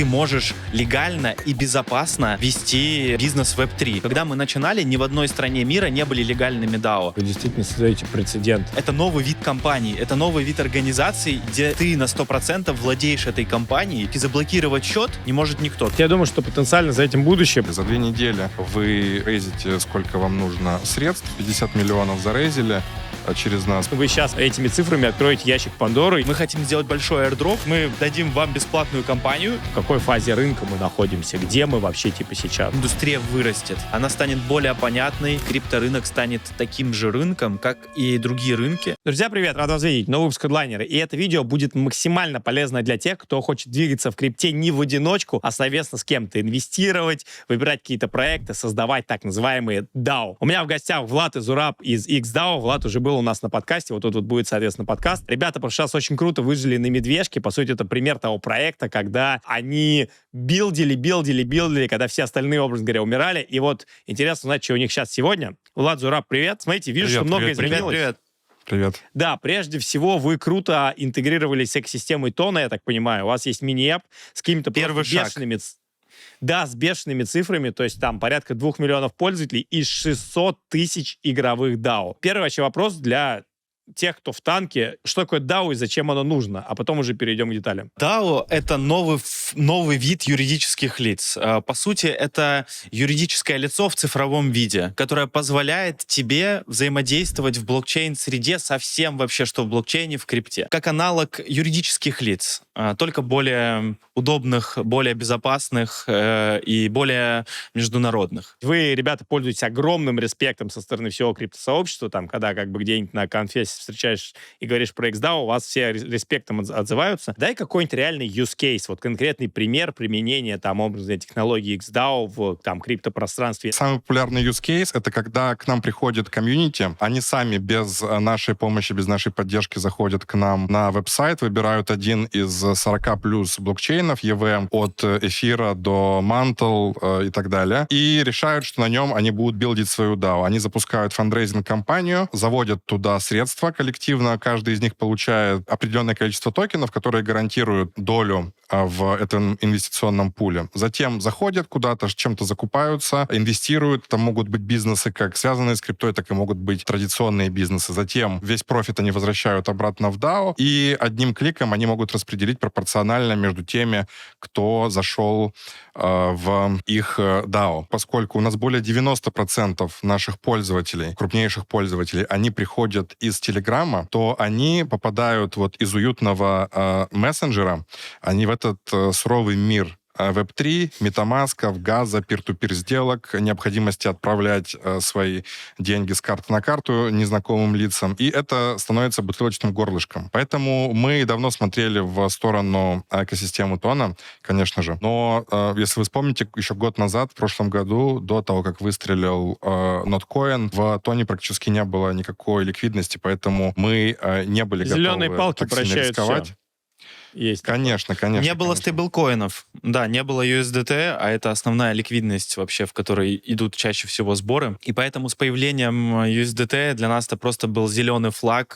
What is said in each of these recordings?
ты можешь легально и безопасно вести бизнес Web3. Когда мы начинали, ни в одной стране мира не были легальными DAO. Вы действительно создаете прецедент. Это новый вид компании, это новый вид организации, где ты на 100% владеешь этой компанией, и заблокировать счет не может никто. Я думаю, что потенциально за этим будущее. За 2 недели вы рейзите, сколько вам нужно средств, 50 миллионов зарейзили через нас. Вы сейчас этими цифрами откроете ящик Пандоры. Мы хотим сделать большой airdrop, мы дадим вам бесплатную компанию. В какой фазе рынка мы находимся? Где мы вообще сейчас? Индустрия вырастет, она станет более понятной, крипторынок станет таким же рынком, как и другие рынки. Друзья, привет, рад вас видеть. Новый выпуск Headliner. И это видео будет максимально полезно для тех, кто хочет двигаться в крипте не в одиночку, а совместно с кем-то инвестировать, выбирать какие-то проекты, создавать так называемые DAO. У меня в гостях Влад и Зураб из XDAO. Влад уже был у нас на подкасте, вот тут вот будет, соответственно, подкаст. Ребята просто сейчас очень круто выжили на медвежке. По сути, это пример того проекта, когда они билдили, когда все остальные, образно говоря, умирали. И вот интересно узнать, что у них сейчас сегодня. Влад, Зураб, привет. Смотрите, вижу, что много изменилось. Привет. Да, прежде всего, вы круто интегрировались с экосистемой Тона, я так понимаю. У вас есть мини-эп с какими-то бешеными... Да, с бешеными цифрами, то есть там порядка 2 миллионов пользователей и 600 тысяч игровых DAO. Первый вообще вопрос для тех, кто в танке, что такое DAO и зачем оно нужно, а потом уже перейдем к деталям. DAO — это новый вид юридических лиц. По сути, это юридическое лицо в цифровом виде, которое позволяет тебе взаимодействовать в блокчейн-среде со всем вообще, что в блокчейне, в крипте. Как аналог юридических лиц, только более удобных, более безопасных и более международных. Вы, ребята, пользуетесь огромным респектом со стороны всего криптосообщества, там, когда как бы где-нибудь на конфе встречаешь и говоришь про XDAO, у вас все респектом отзываются. Дай какой-нибудь реальный use case, вот конкретный пример применения там образной технологии XDAO в там криптопространстве. Самый популярный use case — это когда к нам приходит комьюнити, они сами без нашей помощи, без нашей поддержки заходят к нам на веб-сайт, выбирают один из 40 плюс блокчейнов EVM от эфира до Mantle и так далее, и решают, что на нем они будут билдить свою DAO. Они запускают фандрейзинг-кампанию, заводят туда средства коллективно, каждый из них получает определенное количество токенов, которые гарантируют долю в этом инвестиционном пуле. Затем заходят куда-то, чем-то закупаются, инвестируют. Там могут быть бизнесы как связанные с криптой, так и могут быть традиционные бизнесы. Затем весь профит они возвращают обратно в DAO, и одним кликом они могут распределить пропорционально между теми, кто зашел в их DAO. Поскольку у нас более 90% наших пользователей, крупнейших пользователей, они приходят из Телеграма, то они попадают вот из уютного мессенджера, они в этот суровый мир Web3, метамасков, газа, пир-ту-пир сделок, необходимости отправлять свои деньги с карты на карту незнакомым лицам. И это становится бутылочным горлышком. Поэтому мы давно смотрели в сторону экосистемы Тона, конечно же. Но если вы вспомните, еще год назад, в прошлом году, до того, как выстрелил Notcoin, в Тоне практически не было никакой ликвидности, поэтому мы не были Зеленые готовы палки так сильно рисковать. все. Есть. Конечно. Не было стейблкоинов. Да, не было USDT, а это основная ликвидность вообще, в которой идут чаще всего сборы. И поэтому с появлением USDT для нас это просто был зеленый флаг,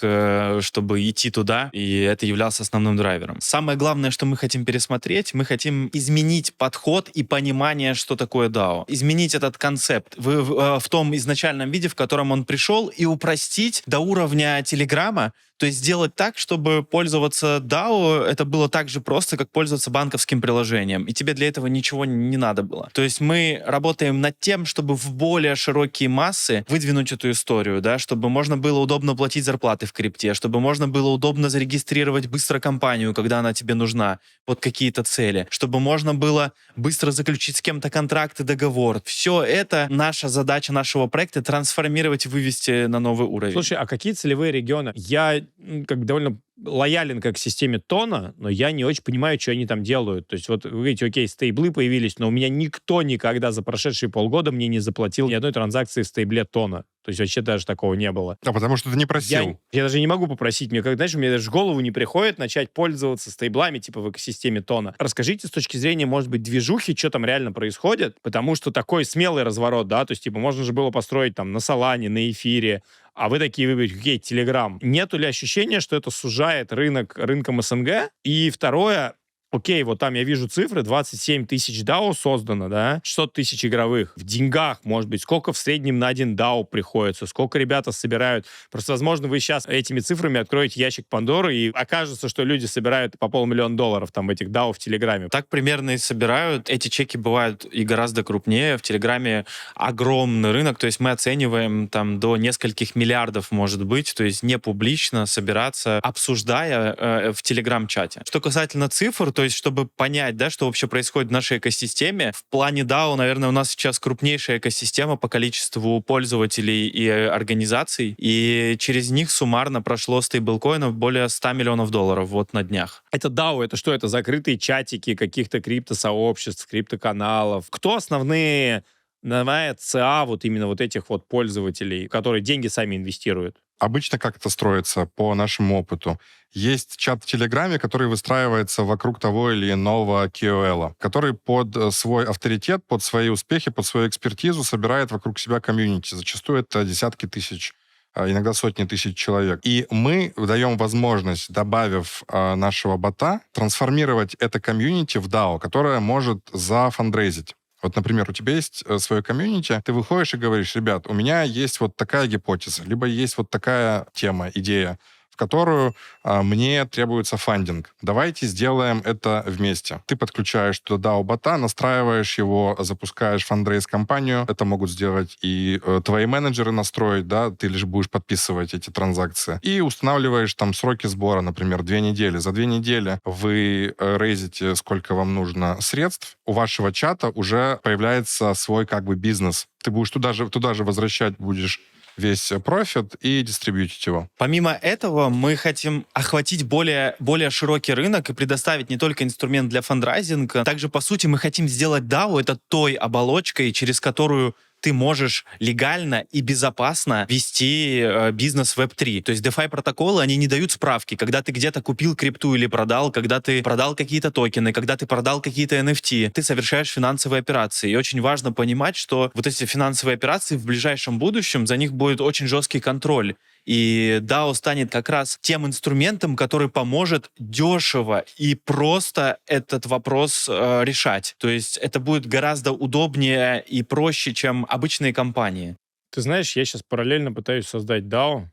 чтобы идти туда, и это являлся основным драйвером. Самое главное, что мы хотим пересмотреть, мы хотим изменить подход и понимание, что такое DAO. Изменить этот концепт в том изначальном виде, в котором он пришел, и упростить до уровня Телеграма, то есть сделать так, чтобы пользоваться DAO это было так же просто, как пользоваться банковским приложением. И тебе для этого ничего не надо было. То есть мы работаем над тем, чтобы в более широкие массы выдвинуть эту историю, да, чтобы можно было удобно платить зарплаты в крипте, чтобы можно было удобно зарегистрировать быстро компанию, когда она тебе нужна, под какие-то цели, чтобы можно было быстро заключить с кем-то контракт и договор. Все это наша задача нашего проекта — трансформировать и вывести на новый уровень. Слушай, а какие целевые регионы? Я как довольно лоялен как к системе Тона, но я не очень понимаю, что они там делают. То есть вот вы говорите, окей, стейблы появились, но у меня никто никогда за прошедшие полгода мне не заплатил ни одной транзакции в стейбле Тона. То есть вообще даже такого не было. А потому что ты не просил. Я даже не могу попросить. Мне, знаешь, мне даже в голову не приходит начать пользоваться стейблами типа в экосистеме Тона. Расскажите с точки зрения, может быть, движухи, что там реально происходит, потому что такой смелый разворот, да, то есть типа можно же было построить там на Солане, на Эфире, а вы такие выберете, окей, Телеграм. Нету ли ощущения, что это сужает рынком СНГ? И второе, окей, вот там я вижу цифры, 27 тысяч DAO создано, да, 600 тысяч игровых. В деньгах, может быть, сколько в среднем на один DAO приходится, сколько ребята собирают. Просто, возможно, вы сейчас этими цифрами откроете ящик Пандоры, и окажется, что люди собирают по $500 000 там в этих DAO в Телеграме. Так примерно и собирают. Эти чеки бывают и гораздо крупнее. В Телеграме огромный рынок, то есть мы оцениваем там до нескольких миллиардов, может быть, то есть не публично собираться, обсуждая в Телеграм-чате. Что касательно цифр, то есть чтобы понять, да, что вообще происходит в нашей экосистеме, в плане DAO, наверное, у нас сейчас крупнейшая экосистема по количеству пользователей и организаций, и через них суммарно прошло стейблкоинов более $100 миллионов вот на днях. Это DAO, это что? Это закрытые чатики каких-то криптосообществ, криптоканалов. Кто основные, наверное, ЦА вот именно вот этих вот пользователей, которые деньги сами инвестируют? Обычно как это строится по нашему опыту? Есть чат в Телеграме, который выстраивается вокруг того или иного KOL, который под свой авторитет, под свои успехи, под свою экспертизу собирает вокруг себя комьюнити. Зачастую это десятки тысяч, иногда сотни тысяч человек. И мы даем возможность, добавив нашего бота, трансформировать это комьюнити в DAO, которое может зафандрейзить. Вот, например, у тебя есть свое комьюнити, ты выходишь и говоришь: ребят, у меня есть вот такая гипотеза, либо есть вот такая тема, идея, в которую мне требуется фандинг. Давайте сделаем это вместе. Ты подключаешь туда DAO-бота, настраиваешь его, запускаешь фандрейз-компанию. Это могут сделать и твои менеджеры настроить, да, ты лишь будешь подписывать эти транзакции. И устанавливаешь там сроки сбора, например, 2 недели. За 2 недели вы рейзите, сколько вам нужно средств. У вашего чата уже появляется свой как бы бизнес. Ты будешь туда же возвращать будешь весь профит и дистрибьютить его. Помимо этого, мы хотим охватить более широкий рынок и предоставить не только инструмент для фандрайзинга, также, по сути, мы хотим сделать DAO это той оболочкой, через которую ты можешь легально и безопасно вести бизнес Web3. То есть DeFi протоколы, они не дают справки, когда ты где-то купил крипту или продал, когда ты продал какие-то токены, когда ты продал какие-то NFT. Ты совершаешь финансовые операции. И очень важно понимать, что вот эти финансовые операции в ближайшем будущем, за них будет очень жесткий контроль. И DAO станет как раз тем инструментом, который поможет дешево и просто этот вопрос решать. То есть это будет гораздо удобнее и проще, чем обычные компании. Ты знаешь, я сейчас параллельно пытаюсь создать DAO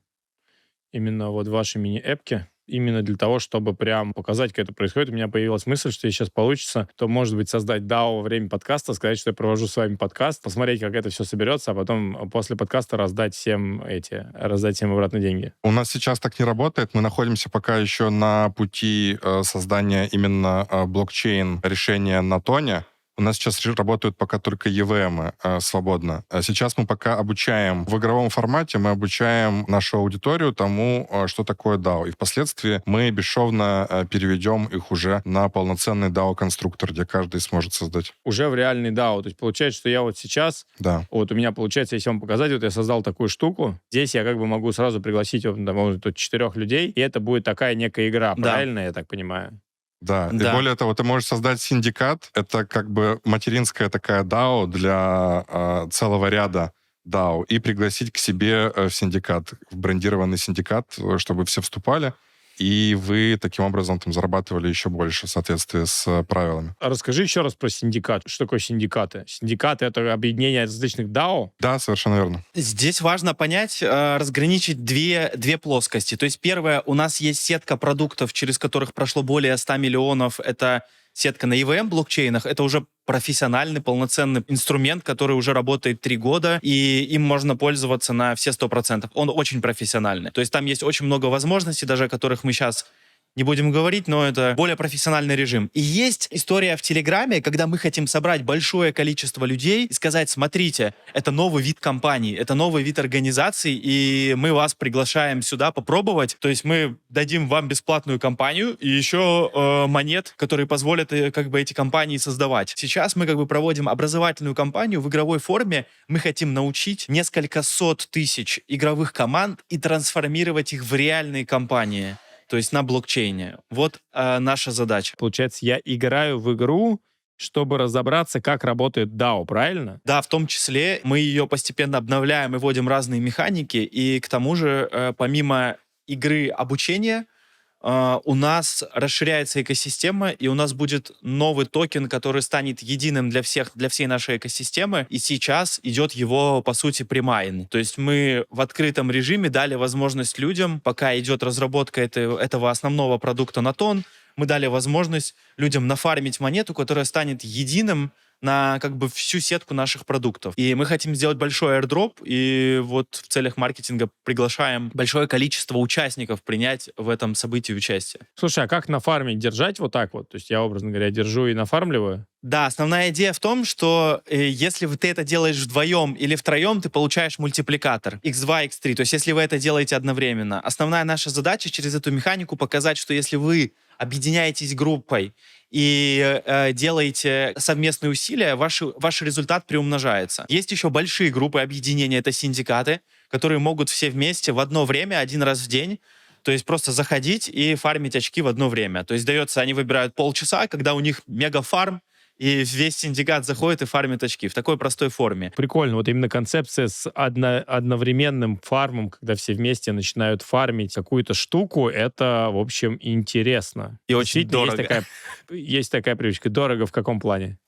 именно вот в вашей мини-эпке, именно для того, чтобы прям показать, как это происходит. У меня появилась мысль, что если сейчас получится, то, может быть, создать DAO во время подкаста, сказать, что я провожу с вами подкаст, посмотреть, как это все соберется, а потом после подкаста раздать всем обратно деньги. У нас сейчас так не работает. Мы находимся пока еще на пути создания именно блокчейн решения на Тоне. У нас сейчас работают пока только EVM свободно. Сейчас мы пока обучаем в игровом формате, мы обучаем нашу аудиторию тому, что такое DAO. И впоследствии мы бесшовно переведем их уже на полноценный DAO-конструктор, где каждый сможет создать. Уже в реальный DAO. То есть получается, что я вот сейчас, да. Вот у меня получается, если вам показать, вот я создал такую штуку, здесь я как бы могу сразу пригласить, может, 4 людей, и это будет такая некая игра, Да. правильно, я так понимаю? Да, Да. И более того, ты можешь создать синдикат. Это как бы материнская такая DAO для целого ряда DAO и пригласить к себе в синдикат, в брендированный синдикат, чтобы все вступали, и вы таким образом там зарабатывали еще больше в соответствии с правилами. А расскажи еще раз про синдикат. Что такое синдикаты? Синдикаты — это объединение различных DAO? Да, совершенно верно. Здесь важно понять, разграничить две плоскости. То есть первое, у нас есть сетка продуктов, через которых прошло более 100 миллионов. Это сетка на EVM блокчейнах. Это уже профессиональный, полноценный инструмент, который уже работает 3 года, и им можно пользоваться на все 100%. Он очень профессиональный. То есть там есть очень много возможностей, даже о которых мы сейчас не будем говорить, но это более профессиональный режим. И есть история в Телеграме, когда мы хотим собрать большое количество людей и сказать: смотрите, это новый вид компании, это новый вид организаций, и мы вас приглашаем сюда попробовать. То есть мы дадим вам бесплатную компанию и еще монет, которые позволят как бы эти компании создавать. Сейчас мы как бы проводим образовательную кампанию в игровой форме. Мы хотим научить несколько сот тысяч игровых команд и трансформировать их в реальные компании. То есть на блокчейне. Вот наша задача. Получается, я играю в игру, чтобы разобраться, как работает DAO, правильно? Да, в том числе мы ее постепенно обновляем и вводим разные механики. И к тому же, помимо игры обучения, у нас расширяется экосистема, и у нас будет новый токен, который станет единым для всех, для всей нашей экосистемы, и сейчас идет его, по сути, премайн. То есть мы в открытом режиме дали возможность людям, пока идет разработка этого основного продукта на тон, мы дали возможность людям нафармить монету, которая станет единым на как бы всю сетку наших продуктов. И мы хотим сделать большой airdrop, и вот в целях маркетинга приглашаем большое количество участников принять в этом событии участие. Слушай, а как на фарме держать вот так вот? То есть я, образно говоря, держу и нафармливаю? Да, основная идея в том, что если ты это делаешь вдвоем или втроем, ты получаешь мультипликатор x2, x3. То есть если вы это делаете одновременно. Основная наша задача через эту механику показать, что если вы объединяетесь группой и делаете совместные усилия, ваш результат приумножается. Есть еще большие группы объединения, это синдикаты, которые могут все вместе в одно время, один раз в день, то есть просто заходить и фармить очки в одно время. То есть дается, они выбирают полчаса, когда у них мегафарм, и весь синдикат заходит и фармит очки в такой простой форме. Прикольно. Вот именно концепция с одновременным фармом, когда все вместе начинают фармить какую-то штуку, это, в общем, интересно. И очень дорого. Есть такая привычка. Дорого в каком плане?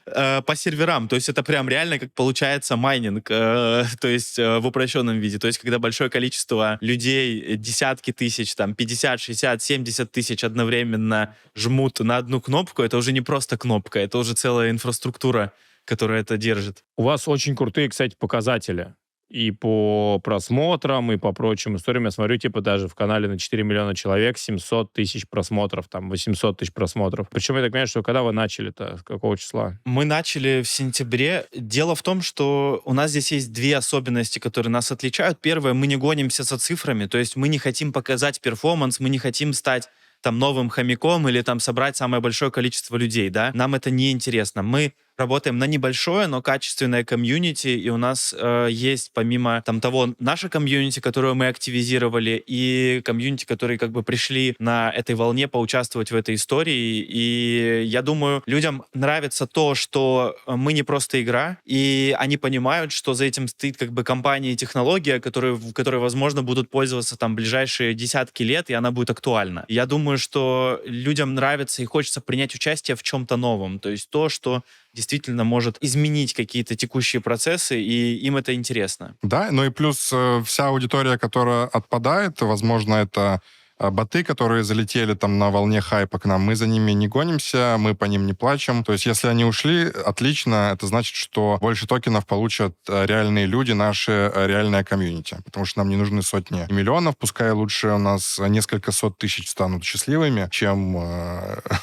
По серверам, то есть это прям реально как получается майнинг, то есть в упрощенном виде, то есть когда большое количество людей, десятки тысяч, там 50, 60, 70 тысяч одновременно жмут на одну кнопку, это уже не просто кнопка, это уже целая инфраструктура, которая это держит. У вас очень крутые, кстати, показатели. И по просмотрам, и по прочим историям. Я смотрю, типа, даже в канале на 4 миллиона человек 700 тысяч просмотров, там, 800 тысяч просмотров. Причем, я так понимаю, что когда вы начали-то? С какого числа? Мы начали в сентябре. Дело в том, что у нас здесь есть две особенности, которые нас отличают. Первое, мы не гонимся за цифрами, то есть мы не хотим показать перформанс, мы не хотим стать там новым хомяком или там собрать самое большое количество людей, да. Нам это не интересно. Мы работаем на небольшое, но качественное комьюнити, и у нас есть помимо там того наше комьюнити, которое мы активизировали, и комьюнити, которые как бы пришли на этой волне поучаствовать в этой истории, и я думаю, людям нравится то, что мы не просто игра, и они понимают, что за этим стоит как бы компания и технология, которые, возможно, будут пользоваться там ближайшие десятки лет, и она будет актуальна. Я думаю, что людям нравится и хочется принять участие в чем-то новом, то есть то, что действительно может изменить какие-то текущие процессы, и им это интересно. Да, ну и плюс вся аудитория, которая отпадает, возможно, это боты, которые залетели там на волне хайпа к нам, мы за ними не гонимся, мы по ним не плачем. То есть если они ушли, отлично, это значит, что больше токенов получат реальные люди, наши реальное комьюнити. Потому что нам не нужны сотни миллионов, пускай лучше у нас несколько сот тысяч станут счастливыми, чем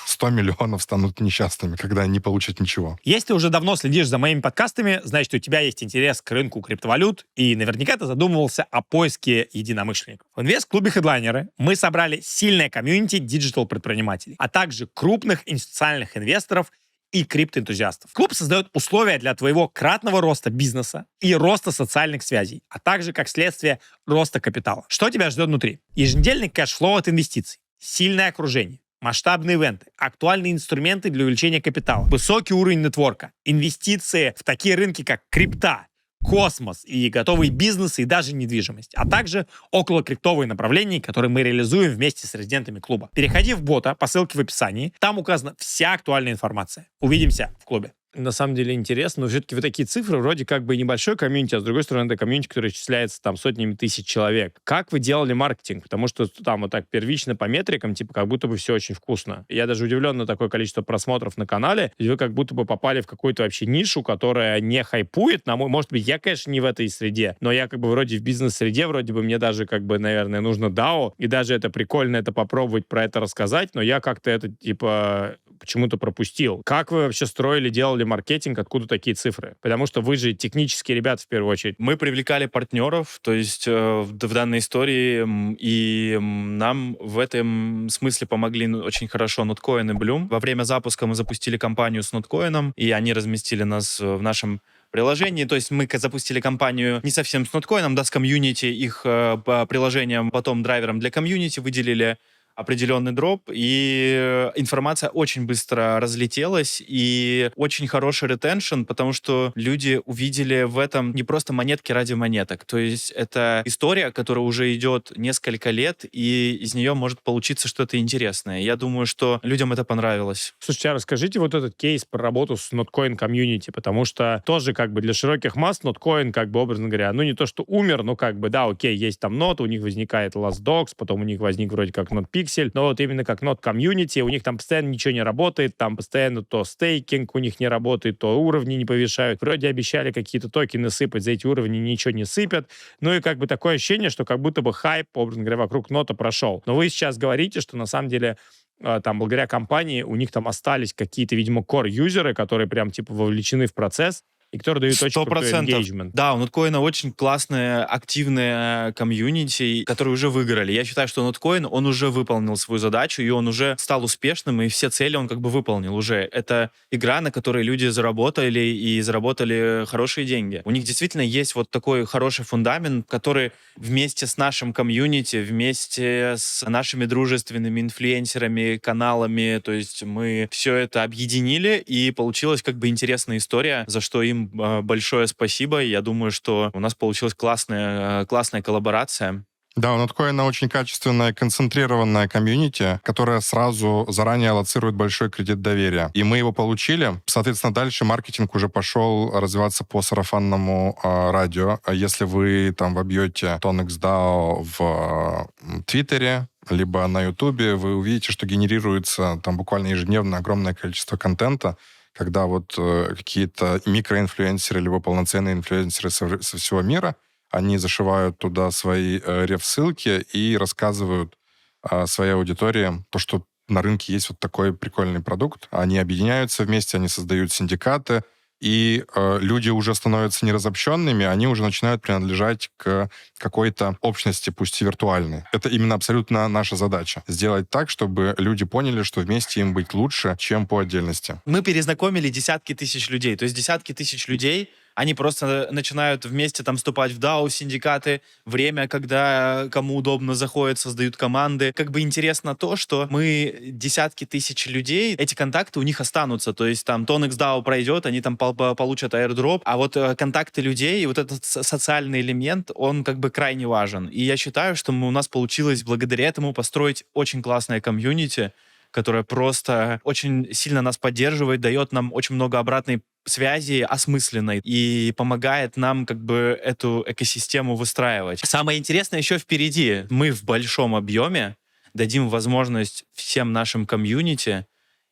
100 миллионов станут несчастными, когда не получат ничего. Если ты уже давно следишь за моими подкастами, значит, у тебя есть интерес к рынку криптовалют, и наверняка ты задумывался о поиске единомышленников. В инвест-клубе Headliner мы собрали сильное комьюнити диджитал-предпринимателей, а также крупных институциональных инвесторов и криптоэнтузиастов. Клуб создает условия для твоего кратного роста бизнеса и роста социальных связей, а также, как следствие, роста капитала. Что тебя ждет внутри? Еженедельный кэшфлоу от инвестиций, сильное окружение, масштабные ивенты, актуальные инструменты для увеличения капитала, высокий уровень нетворка, инвестиции в такие рынки, как крипта, космос и готовые бизнесы и даже недвижимость, а также околокриптовые направления, которые мы реализуем вместе с резидентами клуба. Переходи в бота по ссылке в описании, там указана вся актуальная информация. Увидимся в клубе. На самом деле интересно, но все-таки вы такие цифры, вроде как бы небольшой комьюнити, а с другой стороны, это комьюнити, которое исчисляется там сотнями тысяч человек. Как вы делали маркетинг? Потому что там вот так первично по метрикам, типа, как будто бы все очень вкусно. Я даже удивлен на такое количество просмотров на канале, и вы как будто бы попали в какую-то вообще нишу, которая не хайпует. Может быть, я, конечно, не в этой среде, но я как бы вроде в бизнес-среде, вроде бы мне даже как бы, наверное, нужно DAO, и даже это прикольно, это попробовать про это рассказать, но я как-то это, типа, почему-то пропустил. Как вы вообще строили, делали маркетинг, откуда такие цифры? Потому что вы же технические ребята в первую очередь. Мы привлекали партнеров, то есть в данной истории, и нам в этом смысле помогли очень хорошо Notcoin и Bloom. Во время запуска мы запустили кампанию с Notcoin, и они разместили нас в нашем приложении. То есть мы запустили кампанию не совсем с Notcoin, да, с комьюнити, их приложением, потом драйвером для комьюнити выделили определенный дроп, и информация очень быстро разлетелась, и очень хороший ретеншн, потому что люди увидели в этом не просто монетки ради монеток. То есть это история, которая уже идет несколько лет, и из нее может получиться что-то интересное. Я думаю, что людям это понравилось. Слушайте, а расскажите вот этот кейс про работу с Notcoin комьюнити, потому что тоже как бы для широких масс Notcoin, как бы образно говоря, ну не то, что умер, но как бы, да, окей, есть там нот, у них возникает LastDocs, потом у них возник вроде как NotPixel, но вот именно как Not Community, у них там постоянно ничего не работает, там постоянно то стейкинг у них не работает, то уровни не повышают. Вроде обещали какие-то токены сыпать, за эти уровни ничего не сыпят. Ну и как бы такое ощущение, что как будто бы хайп, образно говоря, вокруг нота прошел. Но вы сейчас говорите, что на самом деле там, благодаря компании, у них там остались какие-то, видимо, core-юзеры, которые прям, типа, вовлечены в процесс, и которые дают очень крутой 100%. engagement. Да, у Notcoin очень классная, активная комьюнити, которые уже выиграли. Я считаю, что Notcoin, он уже выполнил свою задачу, и он уже стал успешным, и все цели он как бы выполнил уже. Это игра, на которой люди заработали, и заработали хорошие деньги. У них действительно есть вот такой хороший фундамент, который вместе с нашим комьюнити, вместе с нашими дружественными инфлюенсерами, каналами, то есть мы все это объединили, и получилась как бы интересная история, за что им большое спасибо. Я думаю, что у нас получилась классная коллаборация. Да, у Notcoin очень качественная, концентрированная комьюнити, которая сразу заранее аллоцирует большой кредит доверия. И мы его получили. Соответственно, дальше маркетинг уже пошел развиваться по сарафанному радио. Если вы там вобьете TonexDAO в Твиттере, либо на Ютубе, вы увидите, что генерируется там буквально ежедневно огромное количество контента, когда вот какие-то микроинфлюенсеры либо полноценные инфлюенсеры со всего мира, они зашивают туда свои реф-ссылки и рассказывают своей аудитории то, что на рынке есть вот такой прикольный продукт. Они объединяются вместе, они создают синдикаты, и люди уже становятся неразобщенными, они уже начинают принадлежать к какой-то общности, пусть и виртуальной. Это именно абсолютно наша задача. Сделать так, чтобы люди поняли, что вместе им быть лучше, чем по отдельности. Мы перезнакомили десятки тысяч людей. То есть десятки тысяч людей, они просто начинают вместе там вступать в DAO, синдикаты, время, когда кому удобно заходят, создают команды. Как бы интересно то, что мы десятки тысяч людей, эти контакты у них останутся. То есть там TonexDAO пройдет, они там получат airdrop, а вот контакты людей, вот этот социальный элемент, он как бы крайне важен. И я считаю, что у нас получилось благодаря этому построить очень классное комьюнити, которая просто очень сильно нас поддерживает, дает нам очень много обратной связи осмысленной и помогает нам как бы эту экосистему выстраивать. Самое интересное еще впереди. Мы в большом объеме дадим возможность всем нашим комьюнити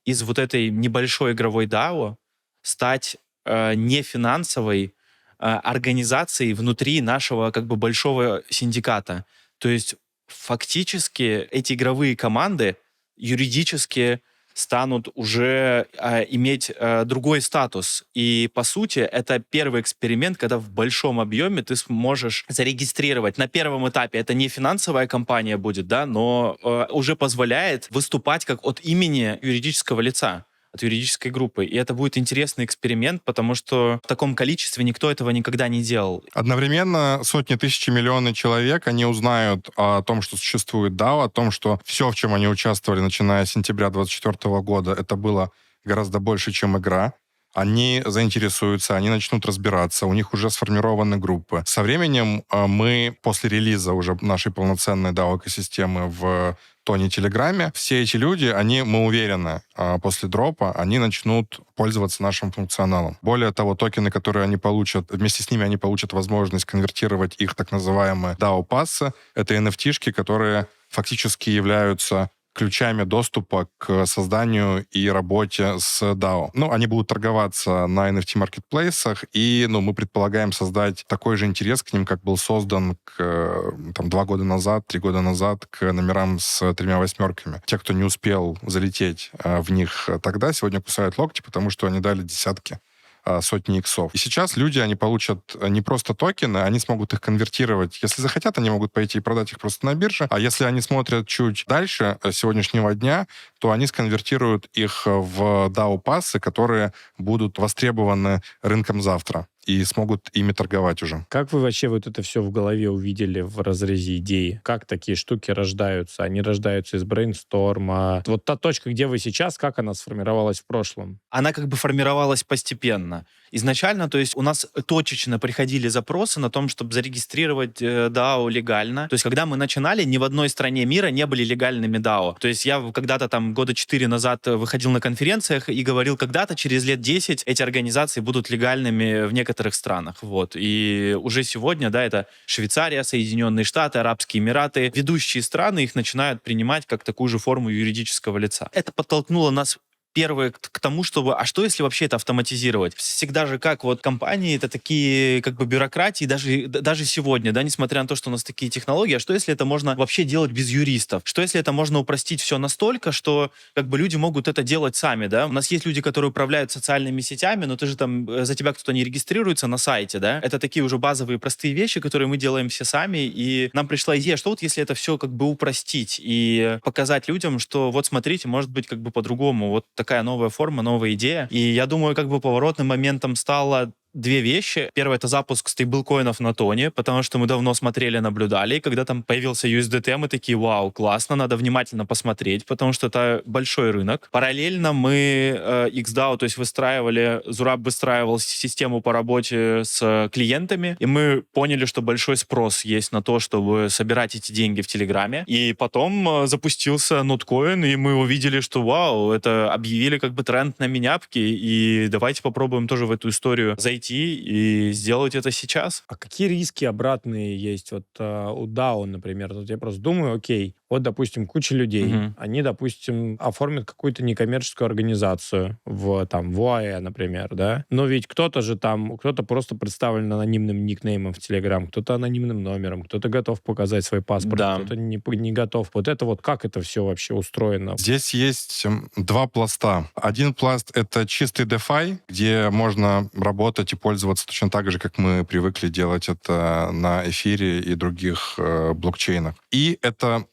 из вот этой небольшой игровой DAO стать нефинансовой организацией внутри нашего как бы большого синдиката. То есть фактически эти игровые команды юридически станут уже иметь другой статус. И, по сути, это первый эксперимент, когда в большом объеме ты сможешь зарегистрировать. На первом этапе это не финансовая компания будет, да, но уже позволяет выступать как от имени юридического лица, от юридической группы. И это будет интересный эксперимент, потому что в таком количестве никто этого никогда не делал. Одновременно сотни тысяч, миллионы человек, они узнают о том, что существует DAO, о том, что все, в чем они участвовали, начиная с сентября 2024 года, это было гораздо больше, чем игра. Они заинтересуются, они начнут разбираться, у них уже сформированы группы. Со временем мы после релиза уже нашей полноценной DAO-экосистемы в Тоне Телеграме, все эти люди, мы уверены, после дропа, они начнут пользоваться нашим функционалом. Более того, токены, которые они получат, вместе с ними они получат возможность конвертировать их так называемые DAO-пассы. Это NFT-шки, которые фактически являются ключами доступа к созданию и работе с DAO. Они будут торговаться на NFT-маркетплейсах, и мы предполагаем создать такой же интерес к ним, как был создан 2 года назад, 3 года назад к номерам с 3 восьмерками. Те, кто не успел залететь в них тогда, сегодня кусают локти, потому что они дали десятки, сотни иксов. И сейчас люди, они получат не просто токены, они смогут их конвертировать. Если захотят, они могут пойти и продать их просто на бирже. А если они смотрят чуть дальше сегодняшнего дня, то они сконвертируют их в DAO-пассы, которые будут востребованы рынком завтра. и смогут ими торговать уже. Как вы вообще вот это все в голове увидели в разрезе идеи? Как такие штуки рождаются? Они рождаются из брейнсторма. Вот та точка, где вы сейчас, как она сформировалась в прошлом? Она как бы формировалась постепенно. Изначально, то есть у нас точечно приходили запросы на том, чтобы зарегистрировать DAO легально. То есть когда мы начинали, ни в одной стране мира не были легальными DAO. То есть я когда-то там года 4 назад выходил на конференциях и говорил, когда-то через лет 10 эти организации будут легальными в некоторых странах. Вот. И уже сегодня, да, это Швейцария, Соединенные Штаты, Арабские Эмираты, ведущие страны их начинают принимать как такую же форму юридического лица. Это подтолкнуло нас первое к тому, чтобы, а что если вообще это автоматизировать? Всегда же как вот компании, это такие как бы бюрократии, даже сегодня, да, несмотря на то, что у нас такие технологии, а что если это можно вообще делать без юристов? Что если это можно упростить все настолько, что как бы люди могут это делать сами, да? У нас есть люди, которые управляют социальными сетями, но ты же там, за тебя кто-то не регистрируется на сайте, да? Это такие уже базовые простые вещи, которые мы делаем все сами, и нам пришла идея, что вот если это все как бы упростить и показать людям, что вот смотрите, может быть как бы по-другому, вот такая новая форма, новая идея. И я думаю, как бы поворотным моментом стало две вещи. Первое — это запуск стейблкоинов на Тоне, потому что мы давно смотрели, наблюдали, и когда там появился USDT, мы такие, вау, классно, надо внимательно посмотреть, потому что это большой рынок. Параллельно мы XDAO, то есть Зураб выстраивал систему по работе с клиентами, и мы поняли, что большой спрос есть на то, чтобы собирать эти деньги в Телеграме. И потом запустился Notcoin, и мы увидели, что вау, это объявили как бы тренд на миняпки, и давайте попробуем тоже в эту историю зайти и сделать это сейчас. А какие риски обратные есть вот у DAO, например? Вот я просто думаю, окей, вот, допустим, куча людей, они, допустим, оформят какую-то некоммерческую организацию в ОАЭ, например, да? Но ведь кто-то просто представлен анонимным никнеймом в Telegram, кто-то анонимным номером, кто-то готов показать свой паспорт, Да. кто-то не готов. Вот это вот как это все вообще устроено? Здесь есть два пласта. Один пласт — это чистый DeFi, где можно работать и пользоваться точно так же, как мы привыкли делать это на эфире и других блокчейнах. И это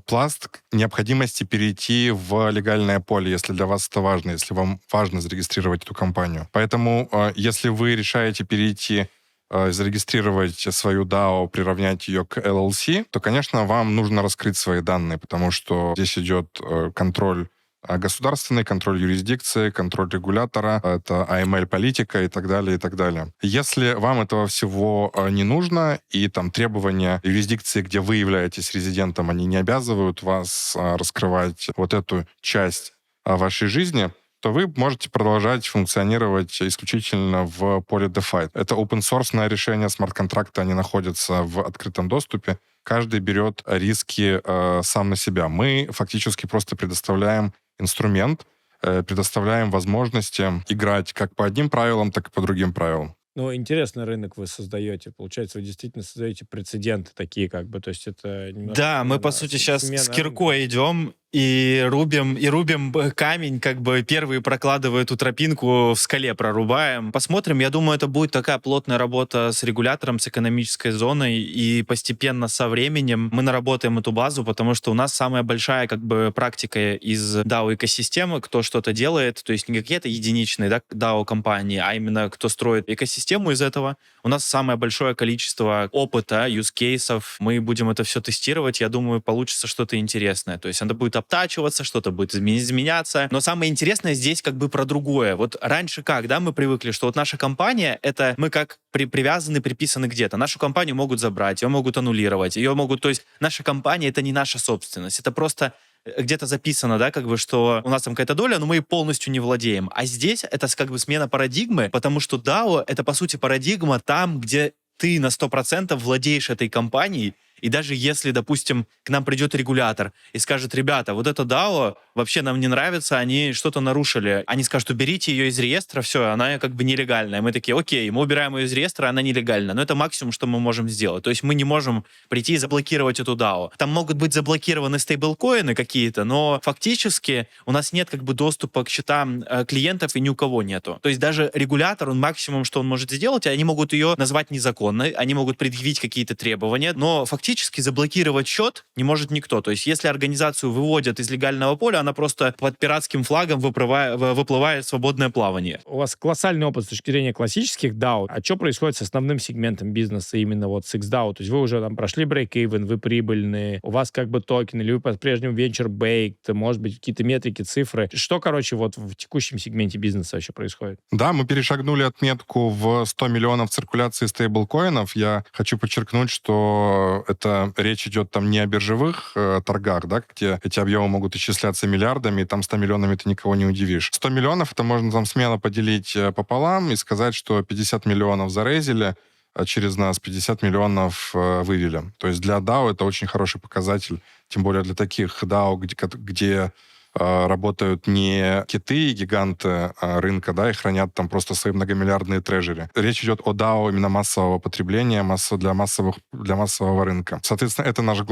пласт необходимости перейти в легальное поле, если для вас это важно, если вам важно зарегистрировать эту компанию. Поэтому, если вы решаете перейти, зарегистрировать свою DAO, приравнять ее к LLC, то, конечно, вам нужно раскрыть свои данные, потому что здесь идет контроль государственный, контроль юрисдикции, контроль регулятора, это AML-политика и так далее, и так далее. Если вам этого всего не нужно, и там требования юрисдикции, где вы являетесь резидентом, они не обязывают вас раскрывать вот эту часть вашей жизни, то вы можете продолжать функционировать исключительно в поле DeFi. Это open-source решение смарт-контракта, они находятся в открытом доступе. Каждый берет риски сам на себя. Мы фактически просто предоставляем инструмент, предоставляем возможности играть как по одним правилам, так и по другим правилам. Ну, интересный рынок вы создаете. Получается, вы действительно создаете прецеденты такие, как бы, то есть это... Да, мы, по сути, сейчас с киркой идем и рубим камень, как бы первые прокладывая эту тропинку в скале прорубаем. Посмотрим, я думаю, это будет такая плотная работа с регулятором, с экономической зоной, и постепенно со временем мы наработаем эту базу, потому что у нас самая большая как бы практика из DAO-экосистемы, кто что-то делает, то есть не какие-то единичные, да, DAO-компании, а именно кто строит экосистему из этого. У нас самое большое количество опыта, юзкейсов, мы будем это все тестировать, я думаю, получится что-то интересное, то есть это будет обтачиваться, что-то будет изменяться. Но самое интересное здесь как бы про другое. Вот раньше как, да, мы привыкли, что вот наша компания, это мы как привязаны, приписаны где-то. Нашу компанию могут забрать, ее могут аннулировать, ее могут, то есть наша компания — это не наша собственность, это просто где-то записано, да, как бы, что у нас там какая-то доля, но мы ей полностью не владеем. А здесь это как бы смена парадигмы, потому что DAO — это, по сути, парадигма там, где ты на 100% владеешь этой компанией, и даже если, допустим, к нам придет регулятор и скажет, ребята, вот это DAO вообще нам не нравится, они что-то нарушили. Они скажут, уберите ее из реестра, все, она как бы нелегальная. Мы такие, окей, мы убираем ее из реестра, она нелегальна. Но это максимум, что мы можем сделать. То есть мы не можем прийти и заблокировать эту DAO. Там могут быть заблокированы стейблкоины какие-то, но фактически у нас нет как бы доступа к счетам клиентов и ни у кого нету. То есть даже регулятор, он максимум, что он может сделать, они могут ее назвать незаконной, они могут предъявить какие-то требования, но фактически заблокировать счет не может никто. То есть если организацию выводят из легального поля, она просто под пиратским флагом выплывает в свободное плавание. У вас колоссальный опыт с точки зрения классических DAO. А что происходит с основным сегментом бизнеса именно вот с XDAO? То есть вы уже там прошли break-even, вы прибыльные, у вас как бы токены, или вы по-прежнему venture-baked, может быть, какие-то метрики, цифры. Что, короче, вот в текущем сегменте бизнеса вообще происходит? Да, мы перешагнули отметку в 100 миллионов циркуляции стейблкоинов. Я хочу подчеркнуть, что это речь идет там не о биржевых торгах, да, где эти объемы могут исчисляться миллиардами, и там 100 миллионами ты никого не удивишь. 100 миллионов это можно там смело поделить пополам и сказать, что 50 миллионов зарейзили, а через нас 50 миллионов вывели. То есть для DAO это очень хороший показатель, тем более для таких DAO, где работают не киты и гиганты рынка, да, и хранят там просто свои многомиллиардные трежери. Речь идет о DAO именно массового потребления, для массового рынка. Соответственно, это наша